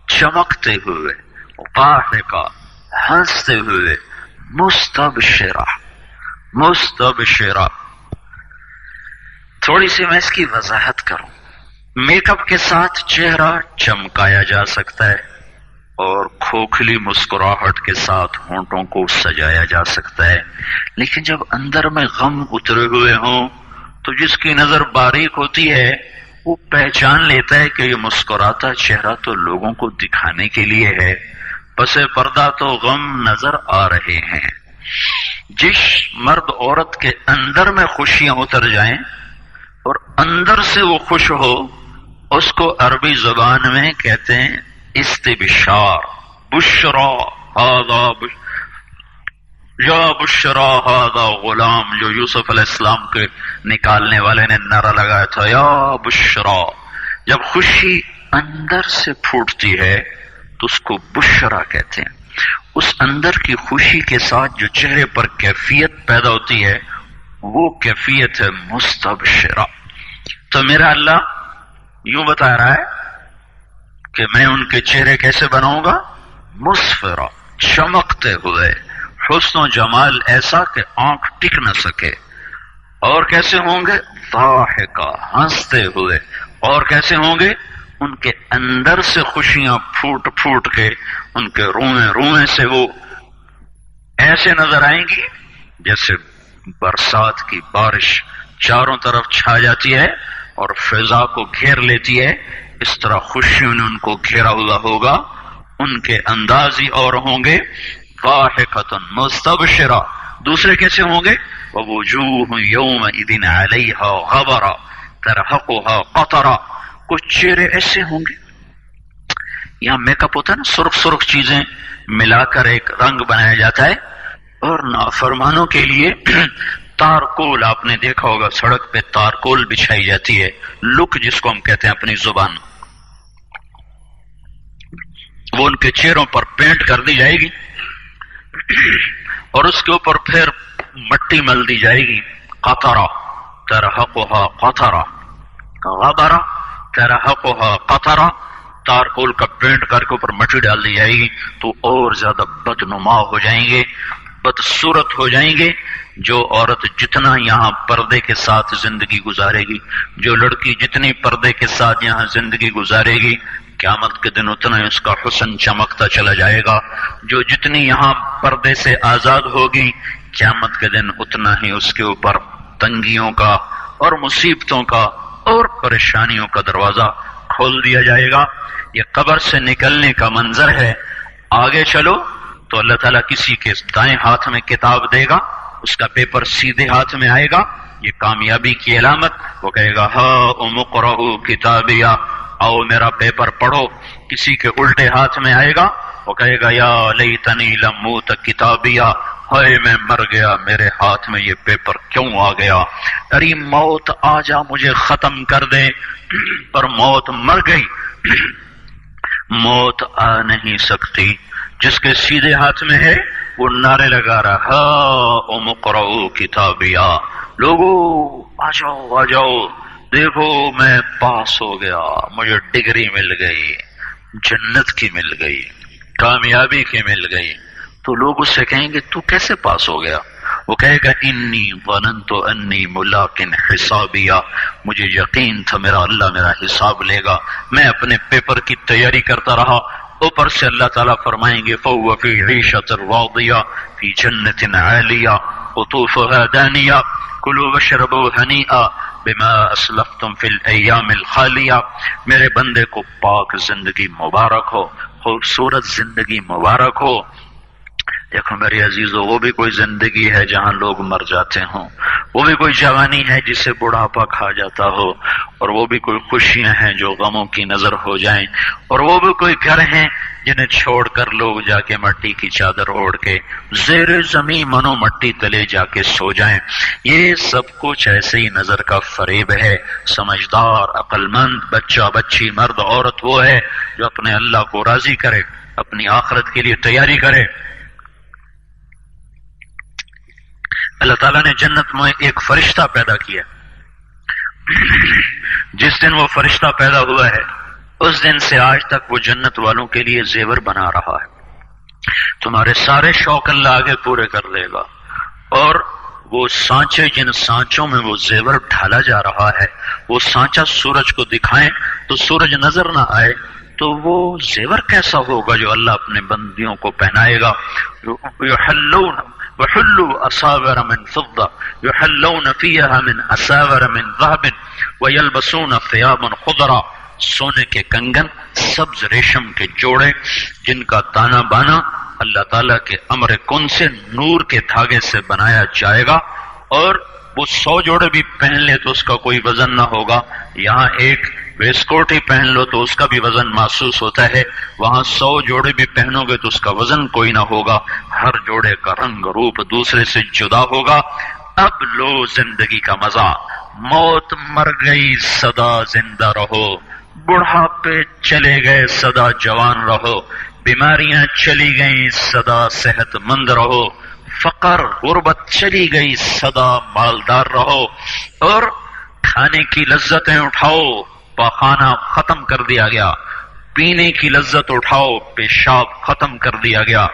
چمکتے ہوئے، ضاحکہ ہنستے ہوئے، مستبشرہ، مستبشرہ۔ تھوڑی سی میں اس کی وضاحت کروں۔ میک اپ کے ساتھ چہرہ چمکایا جا سکتا ہے اور کھوکھلی مسکراہٹ کے ساتھ ہونٹوں کو سجایا جا سکتا ہے، لیکن جب اندر میں غم اترے ہوئے ہوں تو جس کی نظر باریک ہوتی ہے وہ پہچان لیتا ہے کہ یہ مسکراتا چہرہ تو لوگوں کو دکھانے کے لیے ہے، پس پردہ تو غم نظر آ رہے ہیں۔ جس مرد عورت کے اندر میں خوشیاں اتر جائیں اور اندر سے وہ خوش ہو، اس کو عربی زبان میں کہتے ہیں استبشار. بشرا ھذا یا بشرا ھذا غلام، جو یوسف علیہ السلام کے نکالنے والے نے نعرہ لگایا تھا، یا بشرا. جب خوشی اندر سے پھوٹتی ہے تو اس کو بشرا کہتے ہیں. اس اندر کی خوشی کے ساتھ جو چہرے پر کیفیت پیدا ہوتی ہے وہ کیفیت ہے مستبشرہ. تو میرا اللہ یوں بتا رہا ہے کہ میں ان کے چہرے کیسے بناؤں گا؟ مسفرہ، چمکتے ہوئے، حسن و جمال ایسا کہ آنکھ ٹک نہ سکے. اور کیسے ہوں گے؟ ضاحکہ، ہنستے ہوئے. اور کیسے ہوں گے؟ ان کے اندر سے خوشیاں پھوٹ پھوٹ کے ان کے روئیں روئیں سے وہ ایسے نظر آئیں گی جیسے برسات کی بارش چاروں طرف چھا جاتی ہے اور فضا کو گھیر لیتی ہے. اس طرح خوشیوں نے ان کو گھیرا ہوا ہوگا. ان کے انداز ہی اور ہوں گے ضاحکۃ مستبشرہ. دوسرے کیسے ہوں گے؟ ووجوہ یومئذ علیہا غبرہ ترہقھا قطرہ. کچھ چہرے ایسے ہوں گے، یہاں میک اپ ہوتا ہے نا، سرخ سرخ چیزیں ملا کر ایک رنگ بنایا جاتا ہے. اور نافرمانوں کے لیے تارکول، آپ نے دیکھا ہوگا سڑک پہ تارکول بچھائی جاتی ہے، لک جس کو ہم کہتے ہیں اپنی زبان، وہ ان کے چہروں پر پینٹ کر دی جائے گی اور اس کے اوپر پھر مٹی مل دی جائے گی. قطرہ ترہقھا قطرہ، غبرہ ترہقھا قطرہ. تارکول کا پینٹ کر کے اوپر مٹی ڈال دی جائے گی تو اور زیادہ بدنما ہو جائیں گے، بدصورت ہو جائیں گے. جو عورت جتنا یہاں پردے کے ساتھ زندگی گزارے گی، جو لڑکی جتنی پردے کے ساتھ یہاں زندگی گزارے گی، قیامت کے دن اتنا ہی اس کا حسن چمکتا چلا جائے گا. جو جتنی یہاں پردے سے آزاد ہوگی، قیامت کے دن اتنا ہی اس کے اوپر تنگیوں کا اور مصیبتوں کا اور پریشانیوں کا دروازہ کھول دیا جائے گا. یہ قبر سے نکلنے کا منظر ہے. آگے چلو تو اللہ تعالیٰ کسی کے دائیں ہاتھ میں کتاب دے گا، اس کا پیپر سیدھے ہاتھ میں آئے گا، یہ کامیابی کی علامت. وہ کہے گا ہاؤم اقرؤوا کتابیہ، آؤ میرا پیپر پڑھو. کسی کے الٹے ہاتھ میں آئے گا، وہ کہے گا یا لیتنی لم اوت کتابیہ، ہائے میں مر گیا، میرے ہاتھ میں یہ پیپر کیوں آ گیا. ارے موت آ جا مجھے ختم کر دے، پر موت مر گئی. موت آ نہیں سکتی. جس کے سیدھے ہاتھ میں ہے وہ نعرے لگا رہا ہاؤم اقرؤوا کتابیہ، لوگو آ جاؤ آ جاؤ، دیکھو میں پاس ہو گیا، مجھے ڈگری مل گئی، جنت کی مل گئی، کامیابی کی مل گئی. تو لوگ اس سے کہیں گے تو کیسے پاس ہو گیا؟ وہ کہے گا انی ظننت انی ملاق حسابیہ، مجھے یقین تھا میرا اللہ میرا حساب لے گا، میں اپنے پیپر کی تیاری کرتا رہا. اوپر سے اللہ تعالیٰ فرمائیں گے فَهُوَ فِي عِيشَةٍ رَاضِيَةٍ فِي جَنَّةٍ عَالِيَةٍ قُطُوفُهَا دَانِيَةٌ كُلُوا وَاشْرَبُوا هَنِيئًا بِمَا أَسْلَفْتُمْ فِي الْأَيَّامِ الْخَالِيَةِ. میرے بندے کو پاک زندگی مبارک ہو، خوبصورت زندگی مبارک ہو. دیکھو میرے عزیزو، وہ بھی کوئی زندگی ہے جہاں لوگ مر جاتے ہوں، وہ بھی کوئی جوانی ہے جسے بڑھاپا کھا جاتا ہو، اور وہ بھی کوئی خوشیاں ہیں جو غموں کی نظر ہو جائیں، اور وہ بھی کوئی گھر ہیں جنہیں چھوڑ کر لوگ جا کے مٹی کی چادر اوڑھ کے زیر زمین منو مٹی تلے جا کے سو جائیں. یہ سب کچھ ایسے ہی نظر کا فریب ہے. سمجھدار عقل مند بچہ بچی مرد عورت وہ ہے جو اپنے اللہ کو راضی کرے، اپنی آخرت کے لیے تیاری کرے. اللہ تعالیٰ نے جنت میں ایک فرشتہ پیدا کیا. جس دن وہ فرشتہ پیدا ہوا ہے اس دن سے آج تک وہ جنت والوں کے لیے زیور بنا رہا ہے. تمہارے سارے شوق اللہ آگے پورے کر دے گا. اور وہ سانچے جن سانچوں میں وہ زیور ڈھالا جا رہا ہے، وہ سانچا سورج کو دکھائیں تو سورج نظر نہ آئے تو وہ زیور کیسا ہوگا جو اللہ اپنے بندیوں کو پہنائے گا. وحلوا أساور من فضة يحلون فيها من أساور من ذهب ويلبسون ثيابا خضرا. سونے کے کنگن، سبز ریشم کے جوڑے جن کا تانا بانا اللہ تعالیٰ کے امر کن سے نور کے دھاگے سے بنایا جائے گا، اور وہ 100 جوڑے بھی پہن لے تو اس کا کوئی وزن نہ ہوگا. یہاں ایک ویسکوٹ ہی پہن لو تو اس کا بھی وزن محسوس ہوتا ہے، وہاں 100 جوڑے بھی پہنو گے تو اس کا وزن کوئی نہ ہوگا. ہر جوڑے کا رنگ روپ دوسرے سے جدا ہوگا. اب لو زندگی کا مزہ، موت مر گئی سدا زندہ رہو، بڑھاپے چلے گئے سدا جوان رہو، بیماریاں چلی گئیں سدا صحت مند رہو، فقر غربت چلی گئی سدا مالدار رہو، اور کھانے کی لذتیں اٹھاؤ، پاخانہ ختم کر دیا گیا، پینے کی لذت اٹھاؤ، پیشاب ختم کر دیا گیا.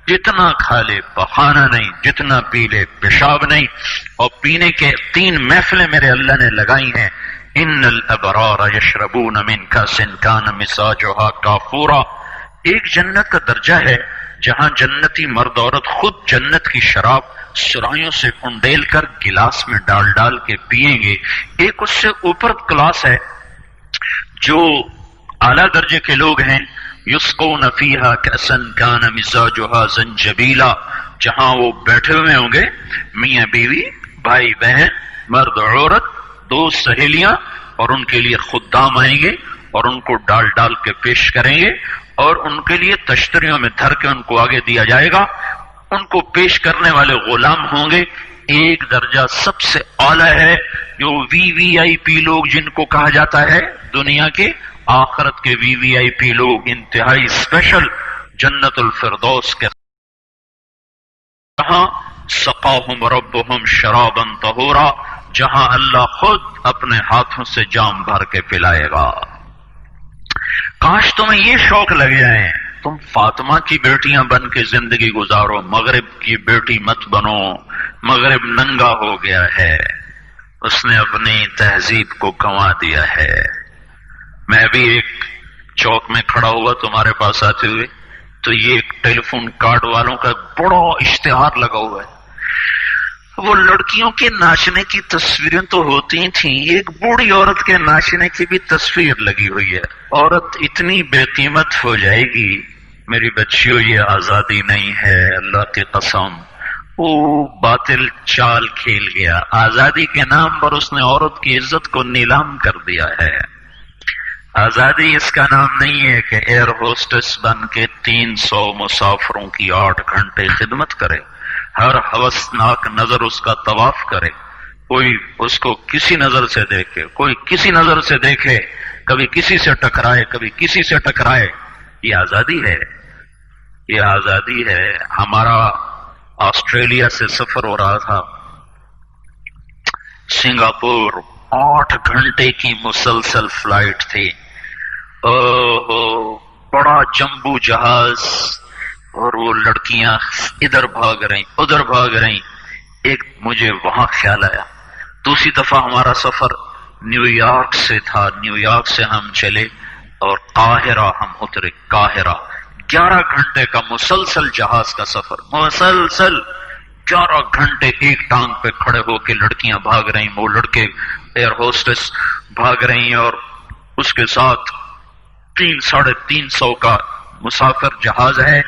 جتنا کھا لے پخانا نہیں، جتنا پی لے پیشاب نہیں. اور پینے کے 3 محفلیں میرے اللہ نے لگائی ہیں. ان الابرار یشربون من کاس کان مزاجها کافورا. ایک جنت کا درجہ ہے جہاں جنتی مرد عورت خود جنت کی شراب سرائیوں سے انڈیل کر گلاس میں ڈال ڈال کے پیئیں گے. ایک اس سے اوپر کلاس ہے جو اعلیٰ درجے کے لوگ ہیں، یسقون فیہا کأسا کان مزاجها زنجبیلا، جہاں وہ بیٹھے ہوئے ہوں گے میاں بیوی، بھائی بہن، مرد عورت، 2 سہیلیاں، اور ان کے لیے خدام آئیں گے اور ان کو ڈال ڈال کے پیش کریں گے، اور ان کے لیے تشتریوں میں دھر کے ان کو آگے دیا جائے گا. ان کو پیش کرنے والے غلام ہوں گے. ایک درجہ سب سے اعلیٰ ہے جو VVIP لوگ جن کو کہا جاتا ہے دنیا کے، آخرت کے VVIP لوگ انتہائی اسپیشل جنت الفردوس کے، جہاں سقاہم ربہم شرابا طہورا، جہاں اللہ خود اپنے ہاتھوں سے جام بھر کے پلائے گا. کاش تمہیں یہ شوق لگ جائے، تم فاطمہ کی بیٹیاں بن کے زندگی گزارو، مغرب کی بیٹی مت بنو. مغرب ننگا ہو گیا ہے، اس نے اپنی تہذیب کو گنوا دیا ہے. میں بھی ایک چوک میں کھڑا ہوا تمہارے پاس آتے ہوئے تو یہ ایک ٹیلی فون کارڈ والوں کا بڑا اشتہار لگا ہوا ہے. وہ لڑکیوں کے ناچنے کی تصویریں تو ہوتی تھیں، ایک بوڑھی عورت کے ناچنے کی بھی تصویر لگی ہوئی ہے. عورت اتنی بے قیمت ہو جائے گی. میری بچیوں، یہ آزادی نہیں ہے، اللہ کی قسم. وہ باطل چال کھیل گیا. آزادی کے نام پر اس نے عورت کی عزت کو نیلام کر دیا ہے. آزادی اس کا نام نہیں ہے کہ ایئر ہوسٹس بن کے 300 مسافروں کی 8 گھنٹے خدمت کرے، ہر ہوسناک نظر اس کا طواف کرے، کوئی اس کو کسی نظر سے دیکھے، کوئی کسی نظر سے دیکھے، کبھی کسی سے ٹکرائے، کبھی کسی سے ٹکرائے. یہ آزادی ہے، یہ آزادی ہے. ہمارا آسٹریلیا سے سفر ہو رہا تھا، سنگاپور 8 گھنٹے کی مسلسل فلائٹ تھی. بڑا جمبو جہاز، اور وہ لڑکیاں ادھر بھاگ رہی ادھر بھاگ رہی. ایک مجھے وہاں خیال آیا. دوسری دفعہ ہمارا سفر نیو یارک سے تھا. نیو یارک سے ہم چلے اور قاہرہ ہم اترے. قاہرہ 11 گھنٹے کا مسلسل جہاز کا سفر، مسلسل 11 گھنٹے ایک ٹانگ پہ کھڑے ہو کے لڑکیاں بھاگ رہی، وہ لڑکے ایئر ہوسٹس بھاگ رہی، اور اس کے ساتھ 300-350 کا مسافر جہاز ہے.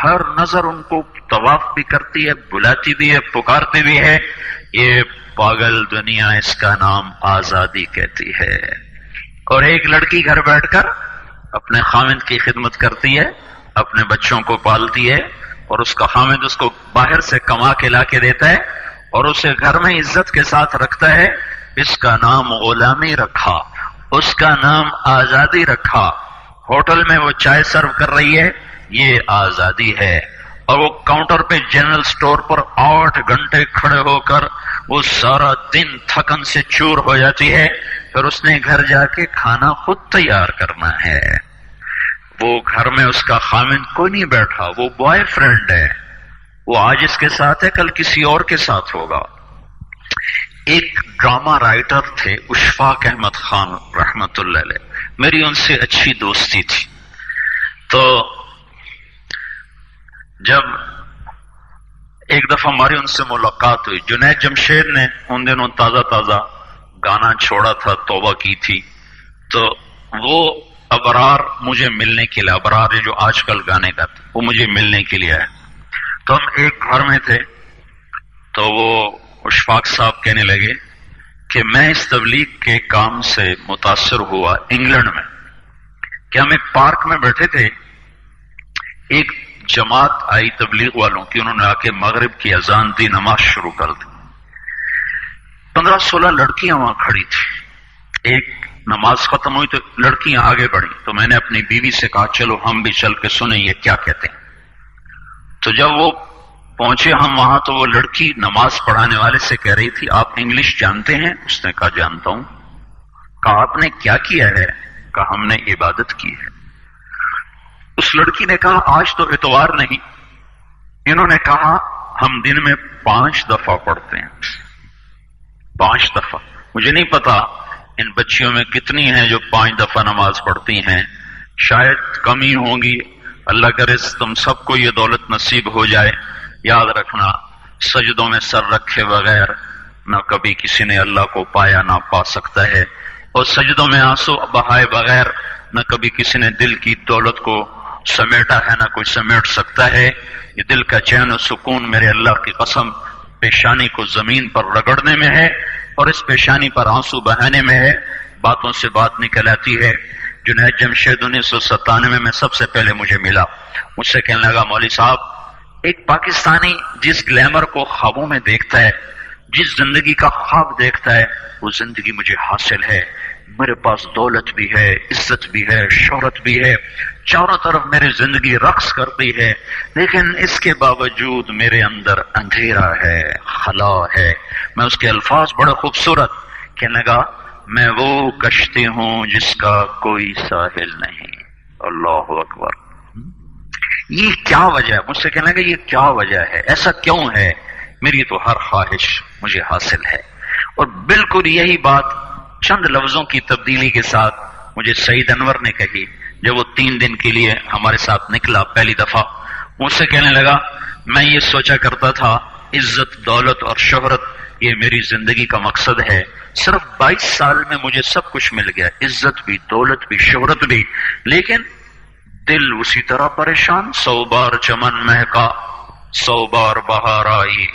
ہر نظر ان کو طواف بھی کرتی ہے، بلاتی بھی ہے، پکارتی بھی ہے. یہ پاگل دنیا، اس کا نام آزادی کہتی ہے. اور ایک لڑکی گھر بیٹھ کر اپنے خاوند کی خدمت کرتی ہے، اپنے بچوں کو پالتی ہے، اور اس کا خاوند اس کو باہر سے کما کے لا کے دیتا ہے اور اسے گھر میں عزت کے ساتھ رکھتا ہے. اس کا نام غلامی رکھا، اس کا نام آزادی رکھا. ہوٹل میں وہ چائے سرو کر رہی ہے، یہ آزادی ہے. اور وہ کاؤنٹر پہ جنرل سٹور پر 8 گھنٹے کھڑے ہو کر وہ سارا دن تھکن سے چور ہو جاتی ہے. پھر اس نے گھر جا کے کھانا خود تیار کرنا ہے. وہ گھر میں اس کا خاوند کوئی نہیں بیٹھا، وہ بوائے فرینڈ ہے، وہ آج اس کے ساتھ ہے، کل کسی اور کے ساتھ ہوگا. ایک ڈرامہ رائٹر تھے اشفاق احمد خان رحمت اللہ علیہ، میری ان سے اچھی دوستی تھی. تو جب ایک دفعہ ہماری ان سے ملاقات ہوئی، جنید جمشید نے ان دنوں تازہ تازہ گانا چھوڑا تھا، توبہ کی تھی. تو وہ ابرار مجھے ملنے کے لیے، ابرار جو آج کل گانے گاتے وہ مجھے ملنے کے لیے آئے. تو ہم ایک گھر میں تھے، تو وہ اشفاق صاحب کہنے لگے کہ میں اس تبلیغ کے کام سے متاثر ہوا انگلینڈ میں، کہ ہم ایک پارک میں بیٹھے تھے، ایک جماعت آئی تبلیغ والوں کی، انہوں نے آ کے مغرب کی اذان دی، نماز شروع کر دی. 15-16 لڑکیاں وہاں کھڑی تھی. ایک نماز ختم ہوئی تو لڑکیاں آگے بڑھی، تو میں نے اپنی بیوی سے کہا چلو ہم بھی چل کے سنیں یہ کیا کہتے ہیں. تو جب وہ پہنچے ہم وہاں، تو وہ لڑکی نماز پڑھانے والے سے کہہ رہی تھی آپ انگلش جانتے ہیں؟ اس نے کہا جانتا ہوں. کہا آپ نے کیا کیا ہے؟ کہا ہم نے عبادت کی ہے. اس لڑکی نے کہا آج تو اتوار نہیں. انہوں نے کہا ہم دن میں 5 دفعہ پڑھتے ہیں. 5 دفعہ. مجھے نہیں پتا ان بچیوں میں کتنی ہیں جو 5 دفعہ نماز پڑھتی ہیں، شاید کم ہی ہوں گی. اللہ کرے تم سب کو یہ دولت نصیب ہو جائے. یاد رکھنا سجدوں میں سر رکھے بغیر نہ کبھی کسی نے اللہ کو پایا نہ پا سکتا ہے، اور سجدوں میں آنسو بہائے بغیر نہ کبھی کسی نے دل کی دولت کو سمیٹا ہے نہ کوئی سمیٹ سکتا ہے. یہ دل کا چین و سکون میرے اللہ کی قسم پیشانی کو زمین پر رگڑنے میں ہے، اور اس پیشانی پر آنسو بہانے میں ہے. باتوں سے بات نکل آتی ہے. جنید جمشید 1997 میں سب سے پہلے مجھے ملا، مجھ سے کہنے لگا مولوی صاحب ایک پاکستانی جس گلیمر کو خوابوں میں دیکھتا ہے، جس زندگی کا خواب دیکھتا ہے، وہ زندگی مجھے حاصل ہے. میرے پاس دولت بھی ہے، عزت بھی ہے، شہرت بھی ہے، چاروں طرف میری زندگی رقص کرتی ہے، لیکن اس کے باوجود میرے اندر اندھیرا ہے، خلا ہے. میں اس کے الفاظ بڑے خوبصورت. کہنے لگا میں وہ کشتی ہوں جس کا کوئی ساحل نہیں. اللہ اکبر. یہ کیا وجہ ہے؟ مجھ سے کہنے لگا یہ کیا وجہ ہے، ایسا کیوں ہے؟ میری تو ہر خواہش مجھے حاصل ہے. اور بالکل یہی بات چند لفظوں کی تبدیلی کے ساتھ مجھے سعید انور نے کہی جب وہ 3 دن کے لیے ہمارے ساتھ نکلا پہلی دفعہ. مجھ سے کہنے لگا میں یہ سوچا کرتا تھا عزت دولت اور شہرت یہ میری زندگی کا مقصد ہے، صرف 22 سال میں مجھے سب کچھ مل گیا، عزت بھی دولت بھی شہرت بھی، لیکن دل اسی طرح پریشان. 100 بار چمن مہکا 100 بار بہار آئی،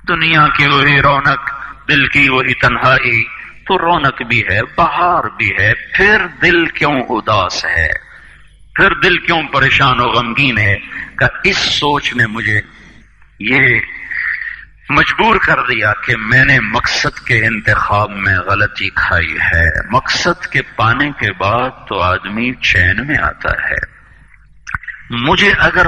دنیا کی وہی رونق دل کی وہی تنہائی. تو رونق بھی ہے بہار بھی ہے، پھر دل کیوں اداس ہے، پھر دل کیوں پریشان و غمگین ہے؟ کہ اس سوچ نے مجھے یہ مجبور کر دیا کہ میں نے مقصد کے انتخاب میں غلطی کھائی ہے. مقصد کے پانے کے بعد تو آدمی چین میں آتا ہے. مجھے اگر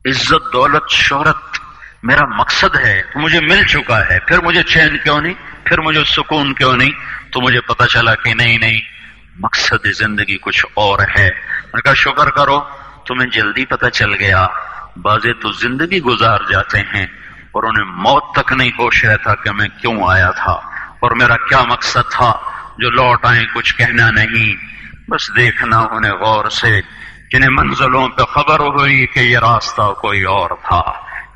عزت دولت شہرت میرا مقصد ہے تو مجھے مل چکا ہے، پھر مجھے چین کیوں نہیں، پھر مجھے سکون کیوں نہیں؟ تو مجھے پتا چلا کہ نہیں مقصد زندگی کچھ اور ہے. میں نے کہا شکر کرو تمہیں جلدی پتا چل گیا. بازے تو زندگی گزار جاتے ہیں اور انہیں موت تک نہیں ہوش رہتا کہ میں کیوں آیا تھا اور میرا کیا مقصد تھا. جو لوٹ آئیں کچھ کہنا نہیں، بس دیکھنا انہیں غور سے، جنہیں منزلوں پہ خبر ہوئی کہ یہ راستہ کوئی اور تھا.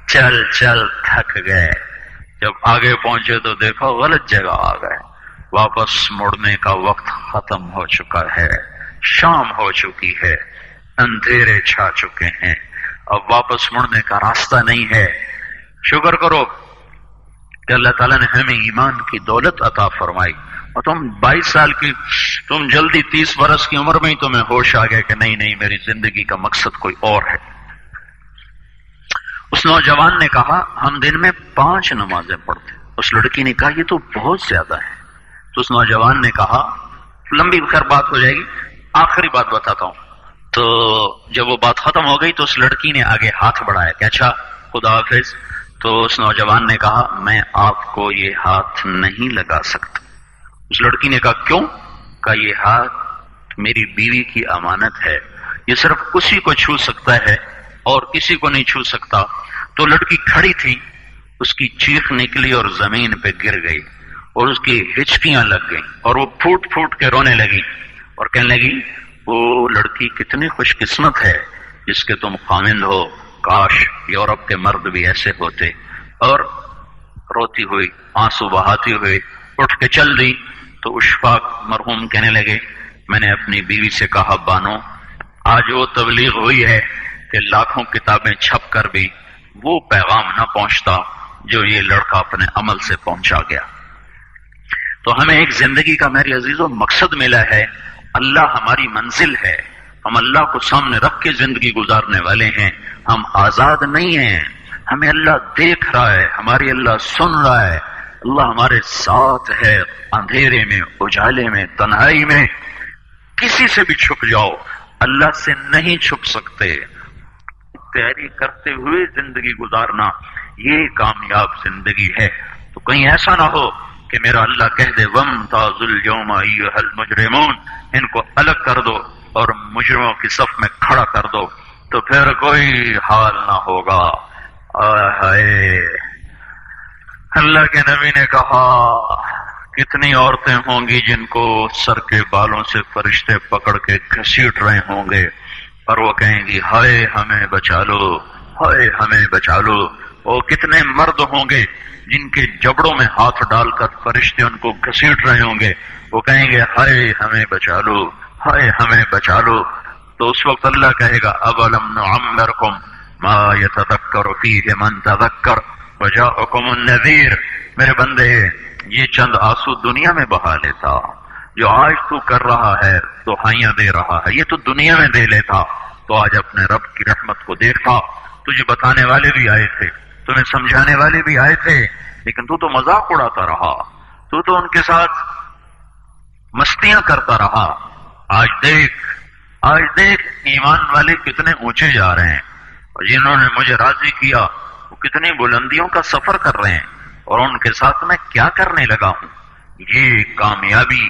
چل چل تھک گئے، جب آگے پہنچے تو دیکھو غلط جگہ آ گئے. واپس مڑنے کا وقت ختم ہو چکا ہے، شام ہو چکی ہے، اندھیرے چھا چکے ہیں، اب واپس مڑنے کا راستہ نہیں ہے. شکر کرو کہ اللہ تعالیٰ نے ہمیں ایمان کی دولت عطا فرمائی، اور تم 22 سال کی، تم جلدی 30 برس کی عمر میں ہی تمہیں ہوش آ گیا کہ نہیں میری زندگی کا مقصد کوئی اور ہے. اس نوجوان نے کہا ہم دن میں 5 نمازیں پڑھتے. اس لڑکی نے کہا یہ تو بہت زیادہ ہے. تو اس نوجوان نے کہا لمبی خیر بات ہو جائے گی، آخری بات بتاتا ہوں. تو جب وہ بات ختم ہو گئی تو اس لڑکی نے آگے ہاتھ بڑھایا کہ اچھا خدا حافظ. تو اس نوجوان نے کہا میں آپ کو یہ ہاتھ نہیں لگا سکتا. اس لڑکی نے کہا کیوں؟ کہا یہ ہاتھ میری بیوی کی امانت ہے، یہ صرف اسی کو چھو سکتا ہے اور کسی کو نہیں چھو سکتا. تو لڑکی کھڑی تھی، اس کی چیخ نکلی اور زمین پہ گر گئی اور اس کی ہچکیاں لگ گئیں اور وہ پھوٹ پھوٹ کے رونے لگی اور کہنے لگی وہ لڑکی کتنی خوش قسمت ہے جس کے تم خامند ہو، کاش یورپ کے مرد بھی ایسے ہوتے. اور روتی ہوئی آنسو بہاتی ہوئی اٹھ کے چل دی. تو اشفاق مرحوم کہنے لگے میں نے اپنی بیوی سے کہا بانو آج وہ تبلیغ ہوئی ہے کہ لاکھوں کتابیں چھپ کر بھی وہ پیغام نہ پہنچتا جو یہ لڑکا اپنے عمل سے پہنچا گیا. تو ہمیں ایک زندگی کا میرے عزیزوں مقصد ملا ہے. اللہ ہماری منزل ہے. ہم اللہ کو سامنے رکھ کے زندگی گزارنے والے ہیں. ہم آزاد نہیں ہیں. ہمیں اللہ دیکھ رہا ہے, ہماری اللہ سن رہا ہے. اللہ ہمارے ساتھ ہے, اندھیرے میں, اجالے میں, تنہائی میں. کسی سے بھی چھپ جاؤ, اللہ سے نہیں چھپ سکتے. تیاری کرتے ہوئے زندگی گزارنا یہ کامیاب زندگی ہے. تو کہیں ایسا نہ ہو کہ میرا اللہ کہہ دے وَامْتَازُوا الْيَوْمَ أَيُّهَا الْمُجْرِمُونَ, ان کو الگ کر دو اور مجرموں کی صف میں کھڑا کر دو, تو پھر کوئی حال نہ ہوگا. اللہ کے نبی نے کہا کتنی عورتیں ہوں گی جن کو سر کے بالوں سے فرشتے پکڑ کے گھسیٹ رہے ہوں گے, اور وہ کہیں گی ہائے ہمیں بچا لو, ہائے ہمیں بچا لو. وہ کتنے مرد ہوں گے جن کے جبڑوں میں ہاتھ ڈال کر فرشتے ان کو گھسیٹ رہے ہوں گے, وہ کہیں گے ہائے ہمیں بچا لو, ہائے ہمیں بچا لو. تو اس وقت اللہ کہے گا اولم نعمرکم ما یتذکر فیہ من تذکر وجاءکم النذیر. میرے بندے یہ چند آنسو دنیا میں بہا لیتا, جو آج تو کر رہا ہے دہائیاں دے رہا ہے, یہ تو دنیا میں دے لیتا. تو آج اپنے رب کی رحمت کو دیکھتا. تجھے بتانے والے بھی آئے تھے, تمہیں سمجھانے والے بھی آئے تھے, لیکن تو مذاق اڑاتا رہا, تو ان کے ساتھ مستیاں کرتا رہا. آج دیکھ ایمان والے کتنے اونچے جا رہے ہیں, اور جنہوں نے مجھے راضی کیا وہ کتنی بلندیوں کا سفر کر رہے ہیں, اور ان کے ساتھ میں کیا کرنے لگا ہوں. یہ کامیابی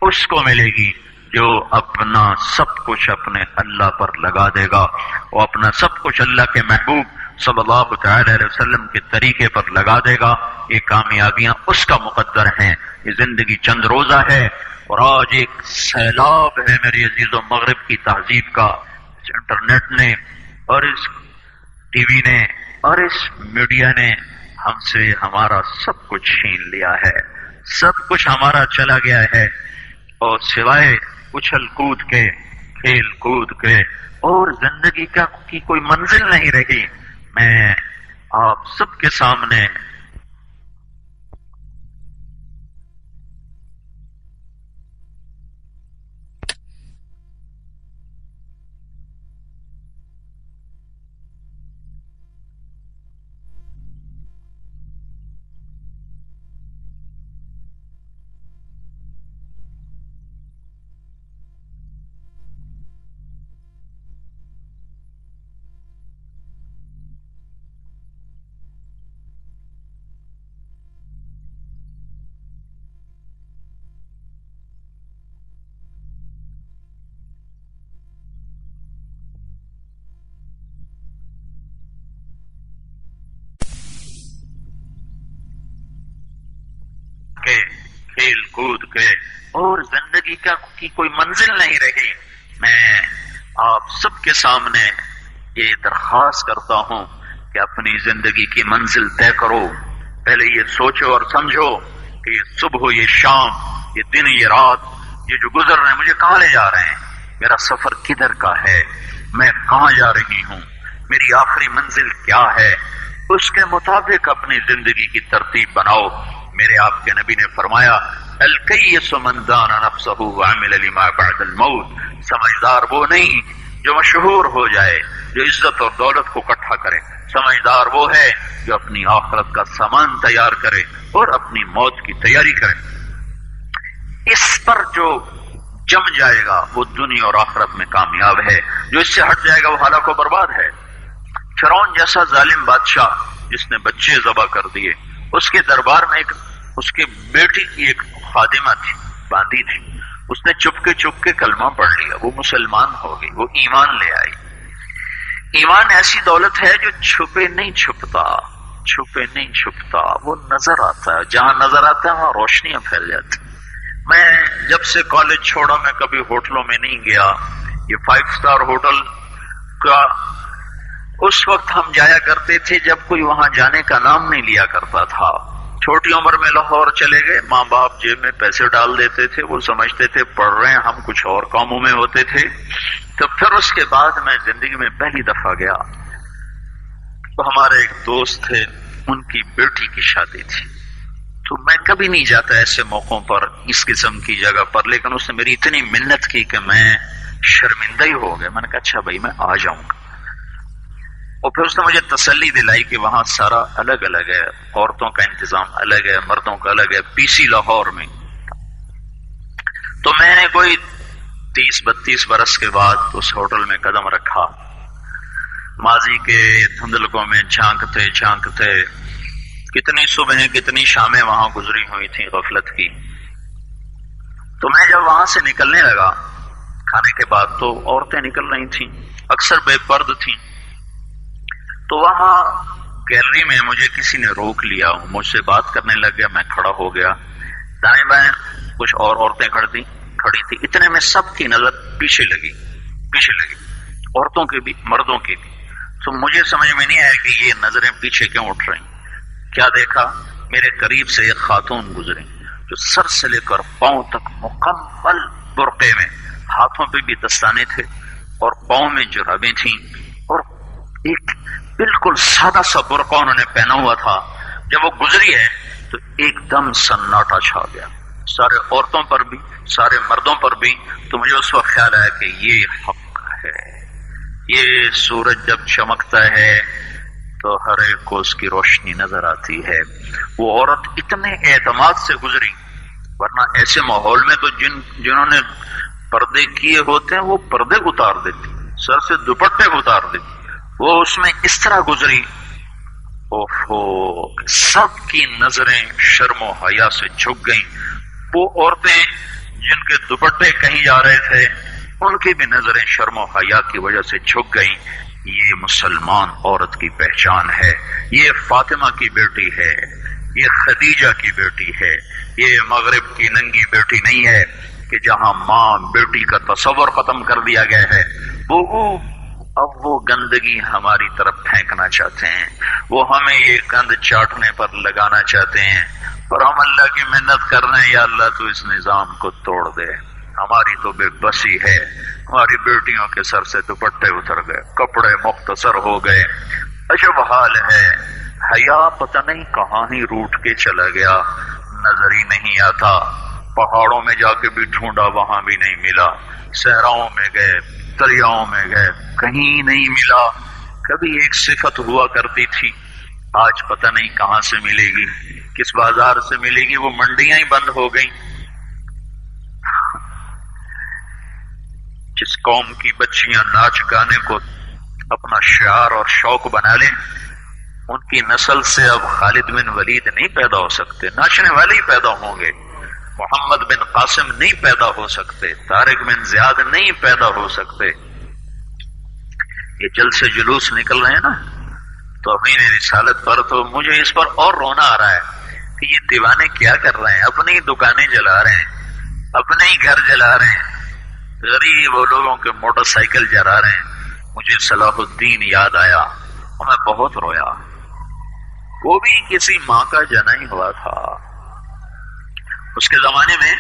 اس کو ملے گی جو اپنا سب کچھ اپنے اللہ پر لگا دے گا, وہ اپنا سب کچھ اللہ کے محبوب صلی اللہ تعالی علیہ وسلم کے طریقے پر لگا دے گا. یہ کامیابیاں اس کا مقدر ہیں. یہ زندگی چند روزہ ہے, اور آج ایک سیلاب ہے میری عزیزوں مغرب کی تہذیب کا. اس انٹرنیٹ نے اور اس ٹی وی نے اور اس میڈیا نے ہم سے ہمارا سب کچھ چھین لیا ہے, سب کچھ ہمارا چلا گیا ہے, اور سوائے اچھل کود کے, کھیل کود کے, اور زندگی کی کوئی منزل نہیں رہی. میں آپ سب کے سامنے کھیل کود کے, اور زندگی کی کوئی منزل نہیں رہی. میں آپ سب کے سامنے یہ درخواست کرتا ہوں کہ اپنی زندگی کی منزل طے کرو. پہلے یہ سوچو اور سمجھو کہ یہ صبح, یہ شام, یہ دن, یہ رات, یہ جو گزر رہے ہیں مجھے کہاں لے جا رہے ہیں, میرا سفر کدھر کا ہے, میں کہاں جا رہی ہوں, میری آخری منزل کیا ہے. اس کے مطابق اپنی زندگی کی ترتیب بناؤ. میرے آپ کے نبی نے فرمایا الکیس من دان نفسہ وعمل لما بعد الموت. سمجھدار وہ نہیں جو مشہور ہو جائے, جو عزت اور دولت کو اکٹھا کرے. سمجھدار وہ ہے جو اپنی آخرت کا سامان تیار کرے اور اپنی موت کی تیاری کرے. اس پر جو جم جائے گا وہ دنیا اور آخرت میں کامیاب ہے. جو اس سے ہٹ جائے گا وہ ہلاک و برباد ہے. فرعون جیسا ظالم بادشاہ جس نے بچے ذبح کر دیے, اس کے دربار میں اس کے بیٹی کی ایک خادمہ تھی, باندھی تھی. اس نے چپ کے کلمہ پڑھ لیا, وہ مسلمان ہو گئی, وہ ایمان لے آئی. ایمان ایسی دولت ہے جو چھپے نہیں چھپتا, وہ نظر آتا ہے. جہاں نظر آتا ہے وہاں روشنیاں پھیل جاتی. میں جب سے کالج چھوڑا میں کبھی ہوٹلوں میں نہیں گیا. یہ 5 اسٹار ہوٹل کا اس وقت ہم جایا کرتے تھے جب کوئی وہاں جانے کا نام نہیں لیا کرتا تھا. چھوٹی عمر میں لاہور چلے گئے، ماں باپ جیب میں پیسے ڈال دیتے تھے، وہ سمجھتے تھے پڑھ رہے ہیں، ہم کچھ اور کاموں میں ہوتے تھے۔ تو پھر اس کے بعد میں زندگی میں پہلی دفعہ گیا تو ہمارے ایک دوست تھے، ان کی بیٹی کی شادی تھی، تو میں کبھی نہیں جاتا ایسے موقعوں پر اس قسم کی جگہ پر، لیکن اس نے میری اتنی منت کی کہ میں شرمندہ ہی ہو گیا۔ میں نے کہا اچھا بھائی میں آ جاؤں گا، اور پھر اس نے مجھے تسلی دلائی کہ وہاں سارا الگ الگ ہے، عورتوں کا انتظام الگ ہے، مردوں کا الگ ہے، پی سی لاہور میں۔ تو میں نے کوئی 30-32 برس کے بعد اس ہوٹل میں قدم رکھا، ماضی کے دھندلکوں میں جھانکتے جھانکتے کتنی صبحیں کتنی شامیں وہاں گزری ہوئی تھیں غفلت کی۔ تو میں جب وہاں سے نکلنے لگا کھانے کے بعد تو عورتیں نکل رہی تھیں، اکثر بے پرد تھیں، تو وہاں گیلری میں مجھے کسی نے روک لیا، مجھ سے بات کرنے لگ گیا، میں کھڑا ہو گیا، دائیں بائیں کچھ اور عورتیں کھڑی تھی، اتنے میں سب کی نظر پیچھے لگی، عورتوں کی بھی مردوں کی بھی۔ تو مجھے سمجھ میں نہیں آیا کہ یہ نظریں پیچھے کیوں اٹھ رہی۔ کیا دیکھا، میرے قریب سے ایک خاتون گزری جو سر سے لے کر پاؤں تک مکمل برقعے میں، ہاتھوں پہ بھی دستانے تھے اور پاؤں میں جرابیں تھیں، اور ایک بالکل سادہ سا برقع انہوں نے پہنا ہوا تھا۔ جب وہ گزری ہے تو ایک دم سناٹا چھا گیا، سارے عورتوں پر بھی سارے مردوں پر بھی۔ تو مجھے اس وقت خیال آیا کہ یہ حق ہے، یہ سورج جب چمکتا ہے تو ہر ایک کو اس کی روشنی نظر آتی ہے۔ وہ عورت اتنے اعتماد سے گزری، ورنہ ایسے ماحول میں تو جنہوں نے پردے کیے ہوتے ہیں وہ پردے اتار دیتی، سر سے دوپٹے اتار دیتی، وہ اس میں اس طرح گزری، اوہو، سب کی نظریں شرم و حیا سے جھک گئیں۔ وہ عورتیں جن کے دوپٹے کہیں جا رہے تھے ان کی بھی نظریں شرم و حیا کی وجہ سے جھک گئیں۔ یہ مسلمان عورت کی پہچان ہے، یہ فاطمہ کی بیٹی ہے، یہ خدیجہ کی بیٹی ہے، یہ مغرب کی ننگی بیٹی نہیں ہے کہ جہاں ماں بیٹی کا تصور ختم کر دیا گیا ہے۔ اب وہ گندگی ہماری طرف پھینکنا چاہتے ہیں، وہ ہمیں یہ گند چاٹنے پر لگانا چاہتے ہیں، اور ہم اللہ کی منت کر رہے ہیں یا اللہ تو اس نظام کو توڑ دے۔ ہماری تو بے بسی ہے، ہماری بیٹیوں کے سر سے دوپٹے اتر گئے، کپڑے مختصر ہو گئے، عجب حال ہے۔ حیا پتہ نہیں کہاں ہی روٹ کے چلا گیا، نظر ہی نہیں آتا۔ پہاڑوں میں جا کے بھی ڈھونڈا، وہاں بھی نہیں ملا، صحراؤں میں گئے، دریاؤں میں گئے، کہیں نہیں ملا۔ کبھی ایک صفت ہوا کرتی تھی، آج پتہ نہیں کہاں سے ملے گی، کس بازار سے ملے گی، وہ منڈیاں ہی بند ہو گئیں۔ جس قوم کی بچیاں ناچ گانے کو اپنا شعار اور شوق بنا لیں، ان کی نسل سے اب خالد بن ولید نہیں پیدا ہو سکتے، ناچنے والے ہی پیدا ہوں گے۔ محمد بن قاسم نہیں پیدا ہو سکتے، طارق بن زیاد نہیں پیدا ہو سکتے۔ یہ جلد سے جلوس نکل رہے ہیں نا توہین رسالت پر، تو مجھے اس پر اور رونا آ رہا ہے کہ یہ دیوانے کیا کر رہے ہیں، اپنی دکانیں جلا رہے ہیں، اپنے ہی گھر جلا رہے ہیں، غریب وہ لوگوں کے موٹر سائیکل جلا رہے ہیں۔ مجھے صلاح الدین یاد آیا اور میں بہت رویا، وہ بھی کسی ماں کا جنا ہی ہوا تھا۔ اس کے زمانے میں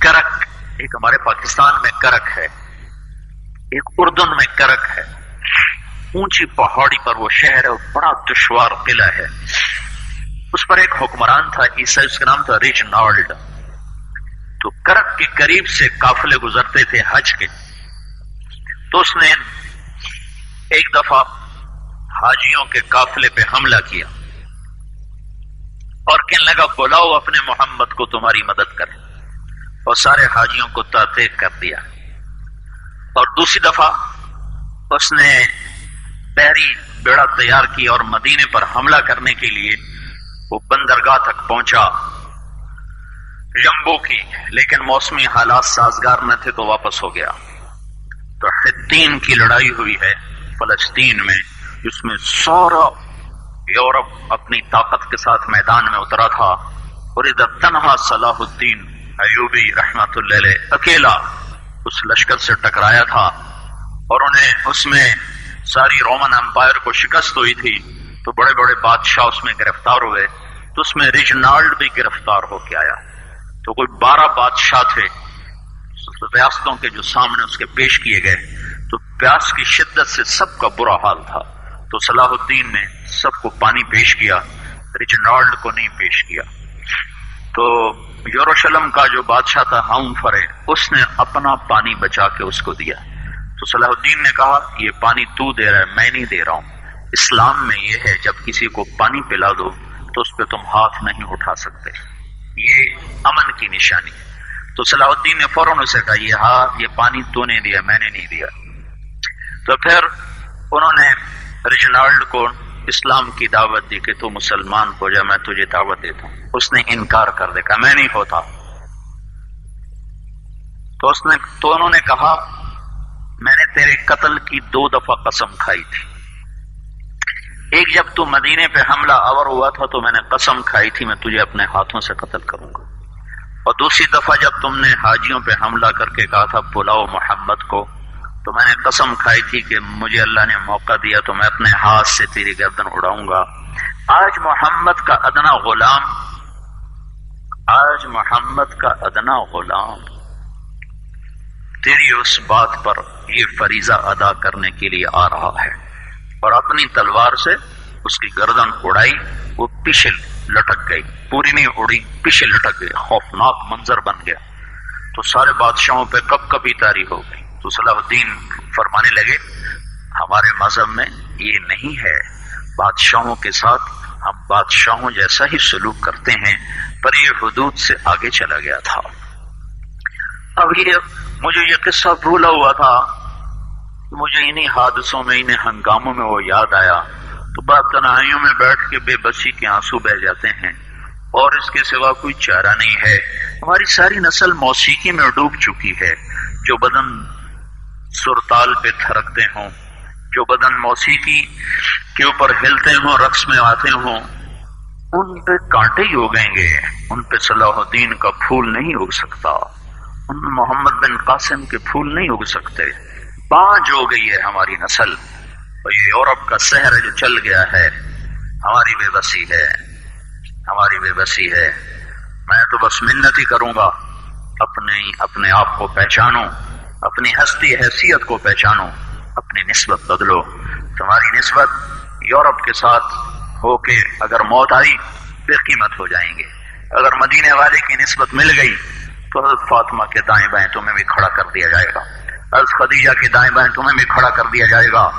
کرک، ایک ہمارے پاکستان میں کرک ہے، ایک اردن میں کرک ہے، اونچی پہاڑی پر وہ شہر ہے، بڑا دشوار قلعہ ہے۔ اس پر ایک حکمران تھا عیسائی، اس کا نام تھا ریچنالڈ۔ تو کرک کے قریب سے قافلے گزرتے تھے حج کے، تو اس نے ایک دفعہ حاجیوں کے قافلے پہ حملہ کیا اور کہنے لگا بلاؤ اپنے محمد کو تمہاری مدد کرے، اور سارے حاجیوں کو تعطیق کر دیا۔ اور دوسری دفعہ اس نے بحری بیڑا تیار کی اور مدینے پر حملہ کرنے کے لیے وہ بندرگاہ تک پہنچا جمبو کی، لیکن موسمی حالات سازگار نہ تھے تو واپس ہو گیا۔ تو حطین کی لڑائی ہوئی ہے فلسطین میں، جس میں سارا یورپ اپنی طاقت کے ساتھ میدان میں اترا تھا، اور ادھر تنہا صلاح الدین ایوبی رحمت اللہ علیہ اکیلا اس لشکر سے ٹکرایا تھا، اور انہیں اس میں ساری رومن امپائر کو شکست ہوئی تھی، تو بڑے بڑے بادشاہ اس میں گرفتار ہوئے، تو اس میں ریجنالڈ بھی گرفتار ہو کے آیا. تو کوئی 12 بادشاہ تھے ریاستوں کے جو سامنے اس کے پیش کیے گئے. تو پیاس کی شدت سے سب کا برا حال تھا. تو صلاح الدین نے سب کو پانی پیش کیا، ریجنالڈ کو نہیں پیش کیا. تو یروشلم کا جو بادشاہ تھا ہاؤنفرے، اس نے اپنا پانی بچا کے اس کو دیا. تو صلاح الدین نے کہا یہ پانی تو دے رہا ہے، میں نہیں دے رہا ہوں. اسلام میں یہ ہے جب کسی کو پانی پلا دو تو اس پہ تم ہاتھ نہیں اٹھا سکتے، یہ امن کی نشانی. تو صلاح الدین نے فوراً اسے کہا یہ پانی تو نے دیا، میں نے نہیں دیا. تو پھر انہوں نے ریجنالڈ کو اسلام کی دعوت دی کہ تو مسلمان ہو جا، میں تجھے دعوت دیتا ہوں. اس نے انکار کر دیا، کہا میں نہیں ہوتا. تو انہوں نے کہا میں نے تیرے قتل کی 2 دفعہ قسم کھائی تھی. ایک جب تو مدینے پہ حملہ آور ہوا تھا تو میں نے قسم کھائی تھی میں تجھے اپنے ہاتھوں سے قتل کروں گا. اور دوسری دفعہ جب تم نے حاجیوں پہ حملہ کر کے کہا تھا بلاؤ محمد کو، تو میں نے قسم کھائی تھی کہ مجھے اللہ نے موقع دیا تو میں اپنے ہاتھ سے تیری گردن اڑاؤں گا. آج محمد کا ادنا غلام تیری اس بات پر یہ فریضہ ادا کرنے کے لیے آ رہا ہے. اور اپنی تلوار سے اس کی گردن اڑائی، وہ پیچھے لٹک گئی، پوری نہیں اڑی، پیچھے لٹک گئی. خوفناک منظر بن گیا. تو سارے بادشاہوں پہ کب کبھی تاری ہو گئی. تو صلاح الدین فرمانے لگے ہمارے مذہب میں یہ نہیں ہے، بادشاہوں کے ساتھ ہم بادشاہوں جیسا ہی سلوک کرتے ہیں، پر یہ حدود سے آگے چلا گیا تھا. اب مجھے یہ قصہ بھولا ہوا تھا، مجھے انہی حادثوں میں، انہی ہنگاموں میں وہ یاد آیا. تو بعد تنہائیوں میں بیٹھ کے بے بسی کے آنسو بہ جاتے ہیں، اور اس کے سوا کوئی چارہ نہیں ہے. ہماری ساری نسل موسیقی میں ڈوب چکی ہے. جو بدن سرتال پہ تھرکتے ہوں، جو بدن موسیقی کے اوپر ہلتے ہوں، رقص میں آتے ہوں، ان پہ کانٹے ہی اگیں گے. ان پہ صلاح الدین کا پھول نہیں اگ سکتا، ان میں محمد بن قاسم کے پھول نہیں اگ سکتے. بانجھ ہو گئی ہے ہماری نسل. اور یہ یورپ کا سحر جو چل گیا ہے، ہماری بے بسی ہے، ہماری بے بسی ہے. میں تو بس منت ہی کروں گا اپنے آپ کو پہچانو، اپنی ہستی حیثیت کو پہچانو، اپنی نسبت بدلو. تمہاری نسبت یورپ کے ساتھ ہو کے اگر موت آئی بے قیمت ہو جائیں گے. اگر مدینے والے کی نسبت مل گئی تو حضرت فاطمہ کے دائیں بائیں تمہیں بھی کھڑا کر دیا جائے گا، حضرت خدیجہ کے دائیں بائیں تمہیں بھی کھڑا کر دیا جائے گا.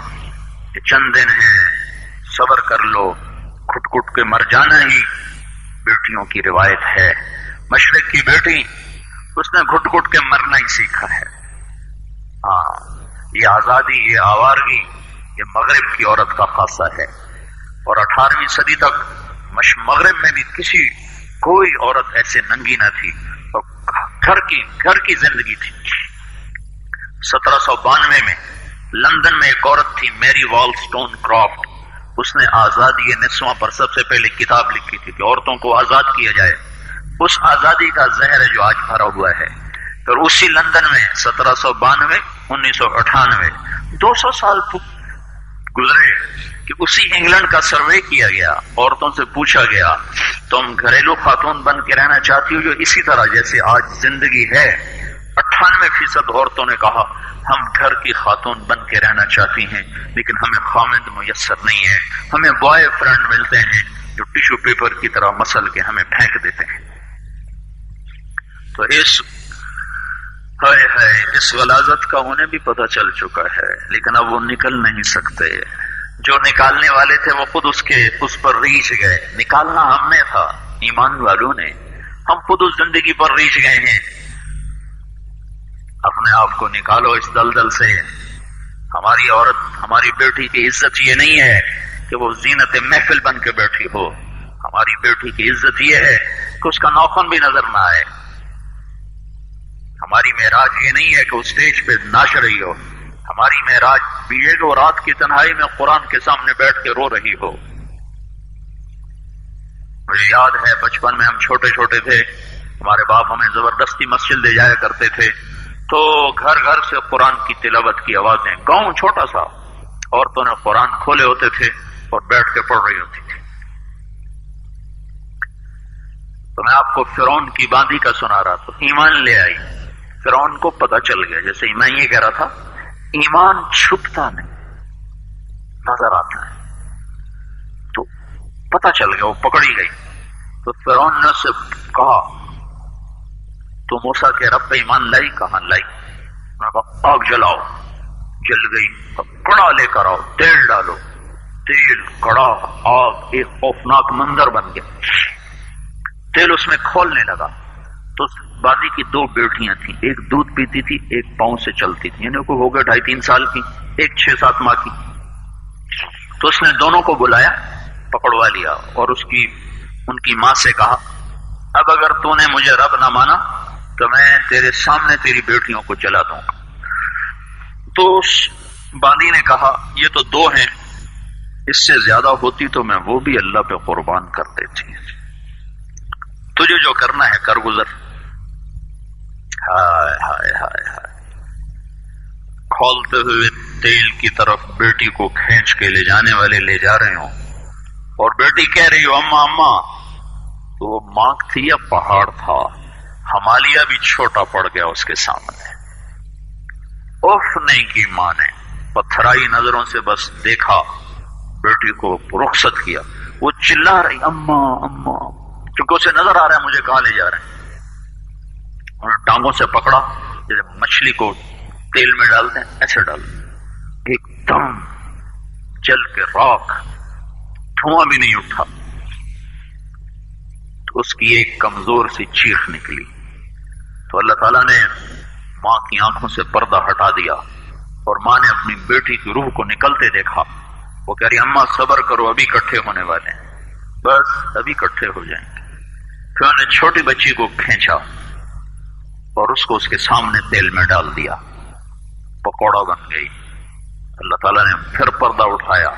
یہ چند دن ہیں، صبر کر لو. گھٹ گھٹ کے مر جانا ہی بیٹیوں کی روایت ہے. مشرق کی بیٹی اس نے گھٹ گھٹ کے مرنا ہی سیکھا ہے. یہ آزادی، یہ آوارگی، یہ مغرب کی عورت کا خاصہ ہے. اور 18ویں صدی تک مغرب میں بھی کوئی عورت ایسے ننگی نہ تھی، اور گھر کی زندگی تھی. 1792 میں لندن میں ایک عورت تھی میری والسٹون کرافٹ. اس نے آزادی نسواں پر سب سے پہلے کتاب لکھی تھی کہ عورتوں کو آزاد کیا جائے. اس آزادی کا زہر ہے جو آج بھرا ہوا ہے. پھر اسی لندن میں 1792 1998 200 سال گزرے کہ اسی انگلینڈ کا سروے کیا گیا. عورتوں سے پوچھا گیا تم گھریلو خاتون بن کے رہنا چاہتی ہو جو اسی طرح جیسے آج زندگی ہے؟ 98% عورتوں نے کہا ہم گھر کی خاتون بن کے رہنا چاہتی ہیں، لیکن ہمیں خامند میسر نہیں ہے. ہمیں بوائے فرینڈ ملتے ہیں جو ٹیشو پیپر کی طرح مسل کے ہمیں پھینک دیتے ہیں. تو اس غلاظت کا انہیں بھی پتہ چل چکا ہے، لیکن اب وہ نکل نہیں سکتے. جو نکالنے والے تھے وہ خود اس پر ریچھ گئے. نکالنا ہم نے تھا، ایمان والوں نے. ہم خود اس زندگی پر ریچھ گئے ہیں. اپنے آپ کو نکالو اس دلدل سے. ہماری عورت، ہماری بیٹی کی عزت یہ نہیں ہے کہ وہ زینت محفل بن کے بیٹھی ہو. ہماری بیٹی کی عزت یہ ہے کہ اس کا ناخن بھی نظر نہ آئے. ہماری معراج یہ نہیں ہے کہ وہ اسٹیج پہ ناچ رہی ہو. ہماری معراج بھی یہ کہ وہ رات کی تنہائی میں قرآن کے سامنے بیٹھ کے رو رہی ہو. مجھے یاد ہے بچپن میں ہم چھوٹے چھوٹے تھے، ہمارے باپ ہمیں زبردستی مسجد لے جایا کرتے تھے، تو گھر گھر سے قرآن کی تلاوت کی آوازیں. گاؤں چھوٹا سا، عورتوں نے قرآن کھولے ہوتے تھے اور بیٹھ کے پڑھ رہی ہوتی تھی. تو میں آپ کو فرعون کی باندھی کا سنا رہا تو ایمان لے آئی. فرعون کو پتہ چل گیا، جیسے میں یہ کہہ رہا تھا، ایمان چھپتا نہیں، نظر آتا ہے. تو پتہ چل گیا، وہ پکڑی گئی. تو فرعون نے اسے کہا تو موسیٰ کے رب پہ ایمان لائی؟ کہاں لائی. میں کہا آگ جلاؤ. جل گئی. کڑا لے کر آؤ، تیل ڈالو. تیل، کڑا، آگ، ایک خوفناک منظر بن گیا. تیل اس میں کھولنے لگا تو باندھی کی 2 بیٹیاں تھیں، ایک دودھ پیتی تھی، ایک پاؤں سے چلتی تھی، یعنی کوئی ہو گیا 2.5-3 سال کی، ایک 6-7 ماہ کی. تو اس نے دونوں کو بلایا، پکڑوا لیا اور ان کی ماں سے کہا اب اگر تو نے مجھے رب نہ مانا تو میں تیرے سامنے تیری بیٹیوں کو جلا دوں گا. تو اس باندھی نے کہا یہ تو 2 ہیں، اس سے زیادہ ہوتی تو میں وہ بھی اللہ پہ قربان کر دیتی. تجھے جو کرنا ہے کر گزر. ہائے ہائے ہائے ہائے. کھولتے ہوئے تیل کی طرف بیٹی کو کھینچ کے لے جانے والے لے جا رہے ہوں اور بیٹی کہہ رہی ہو اماں اماں. تو وہ مانگ تھی یا پہاڑ تھا؟ ہمالیہ بھی چھوٹا پڑ گیا اس کے سامنے. اف نہیں کی ماں نے، پتھرائی نظروں سے بس دیکھا، بیٹی کو رخصت کیا. وہ چلا رہی اماں اماں، کیونکہ اسے نظر آ رہا ہے مجھے کہاں لے جا رہے ہیں. انہوں نے ٹانگوں سے پکڑا، جیسے مچھلی کو تیل میں ڈالتے ہیں ایسے ڈال دیا. ایک دم جل کے راکھ، دھواں بھی نہیں اٹھا. تو اس کی ایک کمزور سی چیخ نکلی. تو اللہ تعالیٰ نے ماں کی آنکھوں سے پردہ ہٹا دیا اور ماں نے اپنی بیٹی کی روح کو نکلتے دیکھا. وہ کہہ رہی اماں صبر کرو، ابھی اکٹھے ہونے والے ہیں، بس ابھی اکٹھے ہو جائیں گے. پھر انہوں نے چھوٹی بچی کو کھینچا اور اس کو اس کے سامنے تیل میں ڈال دیا. پکوڑا بن گئی. اللہ تعالیٰ نے پھر پردہ اٹھایا،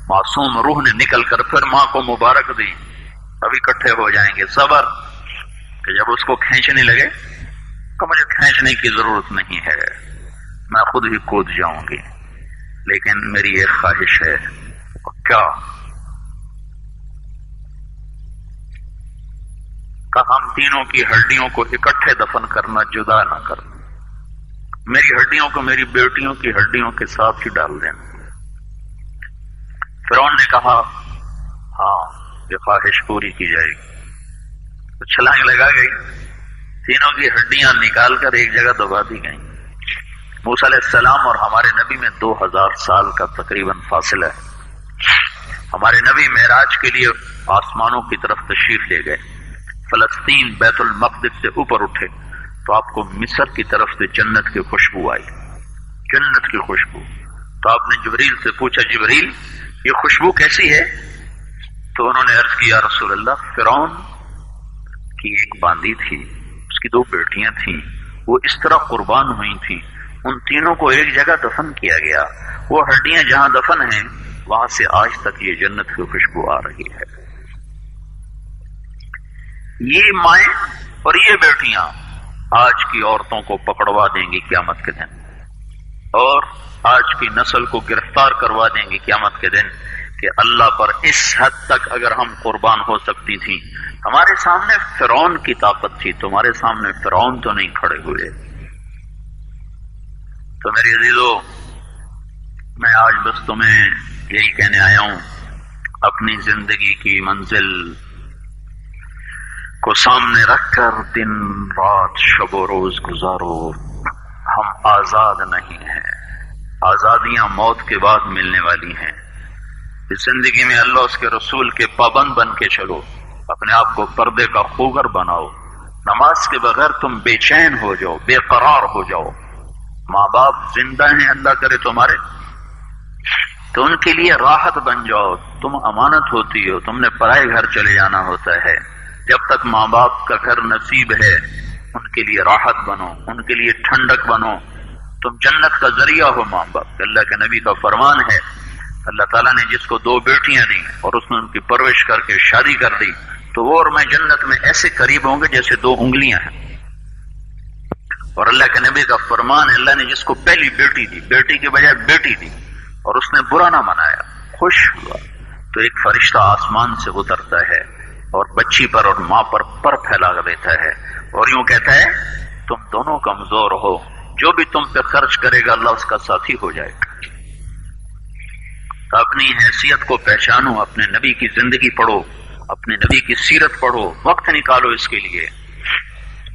معصوم روح نے نکل کر پھر ماں کو مبارک دی، ابھی اکٹھے ہو جائیں گے، صبر. کہ جب اس کو کھینچنے لگے کہ مجھے کھینچنے کی ضرورت نہیں ہے، میں خود ہی کود جاؤں گی، لیکن میری ایک خواہش ہے. کیا؟ کہ ہم تینوں کی ہڈیوں کو اکٹھے دفن کرنا، جدا نہ کرنا. میری ہڈیوں کو میری بیٹیوں کی ہڈیوں کے ساتھ ہی ڈال دینا. فرعون نے کہا ہاں یہ خواہش پوری کی جائے گی. تو چھلانگ لگا گئی، تینوں کی ہڈیاں نکال کر ایک جگہ دبا دی گئیں. موسیٰ علیہ السلام اور ہمارے نبی میں 2000 سال کا تقریباً فاصلہ ہے. ہمارے نبی معراج کے لیے آسمانوں کی طرف تشریف لے گئے، فلسطین بیت المقدس سے اوپر اٹھے تو آپ کو مصر کی طرف سے جنت کی خوشبو آئی، جنت کی خوشبو. تو آپ نے جبریل سے پوچھا جبریل یہ خوشبو کیسی ہے؟ تو انہوں نے عرض کیا رسول اللہ فرعون کی ایک باندھی تھی، اس کی 2 بیٹیاں تھیں، وہ اس طرح قربان ہوئی تھیں، ان تینوں کو ایک جگہ دفن کیا گیا، وہ ہڈیاں جہاں دفن ہیں وہاں سے آج تک یہ جنت کی خوشبو آ رہی ہے. یہ مائیں اور یہ بیٹیاں آج کی عورتوں کو پکڑوا دیں گی قیامت کے دن، اور آج کی نسل کو گرفتار کروا دیں گی قیامت کے دن کہ اللہ پر اس حد تک اگر ہم قربان ہو سکتی تھیں. ہمارے سامنے فرعون کی طاقت تھی، تمہارے سامنے فرعون تو نہیں کھڑے ہوئے. تو میرے عزیزو، میں آج بس تمہیں یہی کہنے آیا ہوں، اپنی زندگی کی منزل کو سامنے رکھ کر دن رات شب و روز گزارو. ہم آزاد نہیں ہیں، آزادیاں موت کے بعد ملنے والی ہیں. اس زندگی میں اللہ اس کے رسول کے پابند بن کے چلو، اپنے آپ کو پردے کا خوگر بناؤ. نماز کے بغیر تم بے چین ہو جاؤ، بے قرار ہو جاؤ. ماں باپ زندہ ہیں اللہ کرے تمہارے تو ان کے لیے راحت بن جاؤ. تم امانت ہوتی ہو، تم نے پرائے گھر چلے جانا ہوتا ہے. جب تک ماں باپ کا گھر نصیب ہے ان کے لیے راحت بنو، ان کے لیے ٹھنڈک بنو. تم جنت کا ذریعہ ہو ماں باپ. اللہ کے نبی کا فرمان ہے، اللہ تعالیٰ نے جس کو 2 بیٹیاں دی اور اس نے ان کی پرورش کر کے شادی کر دی تو وہ اور میں جنت میں ایسے قریب ہوں گے جیسے 2 انگلیاں ہیں. اور اللہ کے نبی کا فرمان ہے، اللہ نے جس کو پہلی بیٹی دی، بیٹی کے بجائے بیٹی دی، اور اس نے برا نہ منایا، خوش ہوا، تو ایک فرشتہ آسمان سے اترتا ہے اور بچی پر اور ماں پر پھیلا دیتا ہے اور یوں کہتا ہے تم دونوں کمزور ہو، جو بھی تم پہ خرچ کرے گا اللہ اس کا ساتھی ہو جائے گا۔ اپنی حیثیت کو پہچانو، اپنے نبی کی زندگی پڑھو، اپنے نبی کی سیرت پڑھو، وقت نکالو اس کے لیے،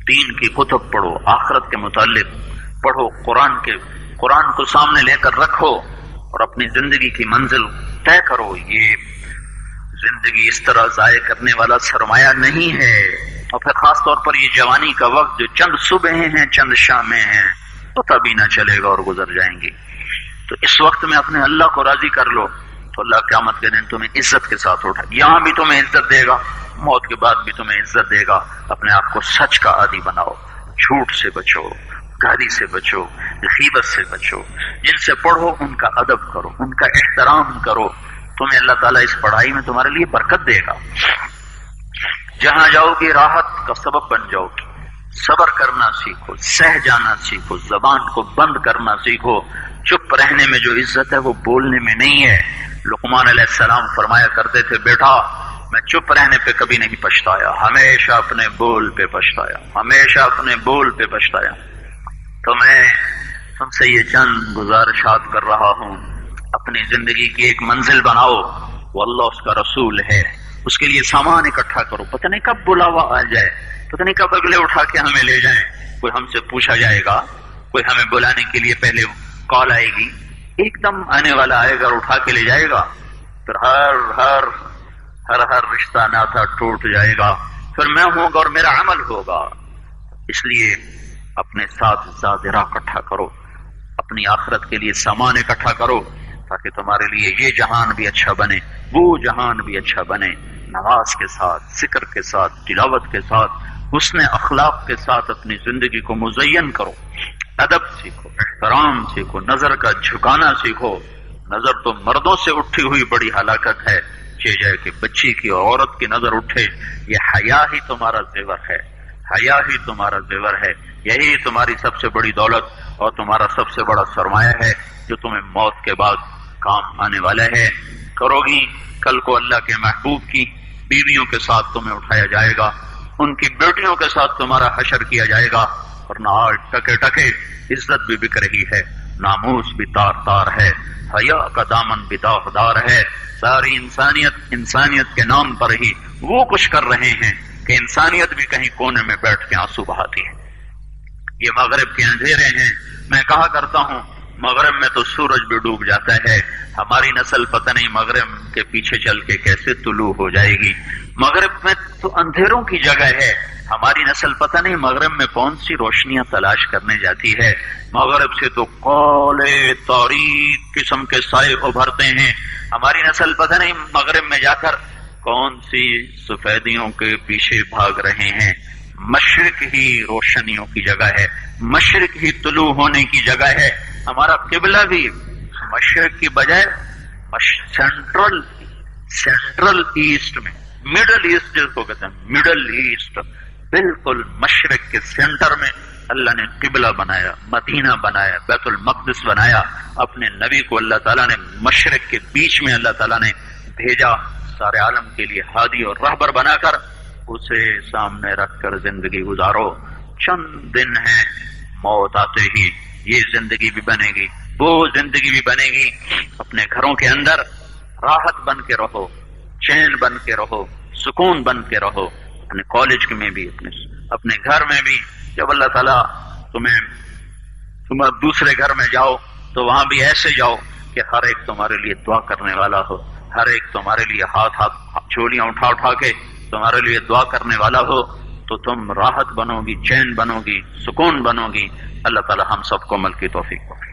دین کی کتب پڑھو، آخرت کے متعلق پڑھو، قرآن کو سامنے لے کر رکھو اور اپنی زندگی کی منزل طے کرو۔ یہ زندگی اس طرح ضائع کرنے والا سرمایہ نہیں ہے، اور پھر خاص طور پر یہ جوانی کا وقت جو چند صبح ہیں چند شامیں ہیں پتہ بھی نہ چلے گا اور گزر جائیں گی، تو اس وقت میں اپنے اللہ کو راضی کر لو تو اللہ قیامت کے دن تمہیں عزت کے ساتھ اٹھا، یہاں بھی تمہیں عزت دے گا، موت کے بعد بھی تمہیں عزت دے گا۔ اپنے آپ کو سچ کا عادی بناؤ، جھوٹ سے بچو، گالی سے بچو، غیبت سے بچو، جن سے پڑھو ان کا ادب کرو، ان کا احترام کرو، تمہیں اللہ تعالیٰ اس پڑھائی میں تمہارے لیے برکت دے گا۔ جہاں جاؤ گی راحت کا سبب بن جاؤ گی، صبر کرنا سیکھو، سہ جانا سیکھو، زبان کو بند کرنا سیکھو، چپ رہنے میں جو عزت ہے وہ بولنے میں نہیں ہے۔ لقمان علیہ السلام فرمایا کرتے تھے بیٹا میں چپ رہنے پہ کبھی نہیں پچھتایا، ہمیشہ اپنے بول پہ پچھتایا، ہمیشہ اپنے بول پہ پچھتایا۔ تو میں تم سے یہ چند گزارشات کر رہا ہوں، اپنی زندگی کی ایک منزل بناؤ، وہ اللہ اس کا رسول ہے، اس کے لیے سامان اکٹھا کرو، پتہ نہیں کب بلاوا آ جائے، پتہ نہیں کب اگلے اٹھا کے ہمیں لے جائیں، کوئی ہم سے پوچھا جائے گا، کوئی ہمیں بلانے کے لیے پہلے کال آئے گی، ایک دم آنے والا آئے گا اور اٹھا کے لے جائے گا، پھر ہر رشتہ ناتا ٹوٹ جائے گا، پھر میں ہوں گا اور میرا عمل ہوگا۔ اس لیے اپنے ساتھ ذاکرہ اکٹھا کرو، اپنی آخرت کے لیے سامان اکٹھا کرو تاکہ تمہارے لیے یہ جہان بھی اچھا بنے، وہ جہان بھی اچھا بنے۔ نماز کے ساتھ، ذکر کے ساتھ، تلاوت کے ساتھ، حسن اخلاق کے ساتھ اپنی زندگی کو مزین کرو، ادب سیکھو، احترام سیکھو، نظر کا جھکانا سیکھو۔ نظر تو مردوں سے اٹھی ہوئی بڑی ہلاکت ہے، جائے کہ بچی کی اور عورت کی نظر اٹھے، یہ حیا ہی تمہارا زیور ہے، حیا ہی تمہارا زیور ہے، یہی تمہاری سب سے بڑی دولت اور تمہارا سب سے بڑا سرمایہ ہے جو تمہیں موت کے بعد کام آنے والا ہے۔ کرو گی کل کو اللہ کے محبوب کی بیویوں کے ساتھ تمہیں اٹھایا جائے گا، ان کی بیٹیوں کے ساتھ تمہارا حشر کیا جائے گا، اور نہ آج ٹکے ٹکے عزت بھی بک رہی ہے، ناموس بھی تار تار ہے، حیا کا دامن بھی داغدار ہے۔ ساری انسانیت کے نام پر ہی وہ کچھ کر رہے ہیں کہ انسانیت بھی کہیں کونے میں بیٹھ کے آنسو بہاتی ہے۔ یہ مغرب کے اندھیرے ہیں، میں کہا کرتا ہوں مغرب میں تو سورج بھی ڈوب جاتا ہے، ہماری نسل پتہ نہیں مغرب کے پیچھے چل کے کیسے طلوع ہو جائے گی۔ مغرب میں تو اندھیروں کی جگہ ہے، ہماری نسل پتہ نہیں مغرب میں کون سی روشنیاں تلاش کرنے جاتی ہے۔ مغرب سے تو کالے تاریک قسم کے سائے ابھرتے ہیں، ہماری نسل پتہ نہیں مغرب میں جا کر کون سی سفیدیوں کے پیچھے بھاگ رہے ہیں۔ مشرق ہی روشنیوں کی جگہ ہے، مشرق ہی طلوع ہونے کی جگہ ہے، ہمارا قبلہ بھی مشرق کی بجائے سینٹرل ایسٹ میں، مڈل ایسٹ جس کو کہتے ہیں مڈل ایسٹ، بالکل مشرق کے سینٹر میں اللہ نے قبلہ بنایا، مدینہ بنایا، بیت المقدس بنایا، اپنے نبی کو اللہ تعالیٰ نے مشرق کے بیچ میں اللہ تعالیٰ نے بھیجا، سارے عالم کے لیے ہادی اور رہبر بنا کر اسے سامنے رکھ کر زندگی گزارو۔ چند دن ہیں، موت آتے ہی یہ زندگی بھی بنے گی، وہ زندگی بھی بنے گی۔ اپنے گھروں کے اندر راحت بن کے رہو، چین بن کے رہو، سکون بن کے رہو، اپنے کالج میں بھی، اپنے گھر میں بھی۔ جب اللہ تعالیٰ تم دوسرے گھر میں جاؤ تو وہاں بھی ایسے جاؤ کہ ہر ایک تمہارے لیے دعا کرنے والا ہو، ہر ایک تمہارے لیے ہاتھ چولیاں اٹھا کے تمہارے لیے دعا کرنے والا ہو، تو تم راحت بنو گی، چین بنو گی، سکون بنو گی۔ اللہ تعالیٰ ہم سب کو عمل کی توفیق دے۔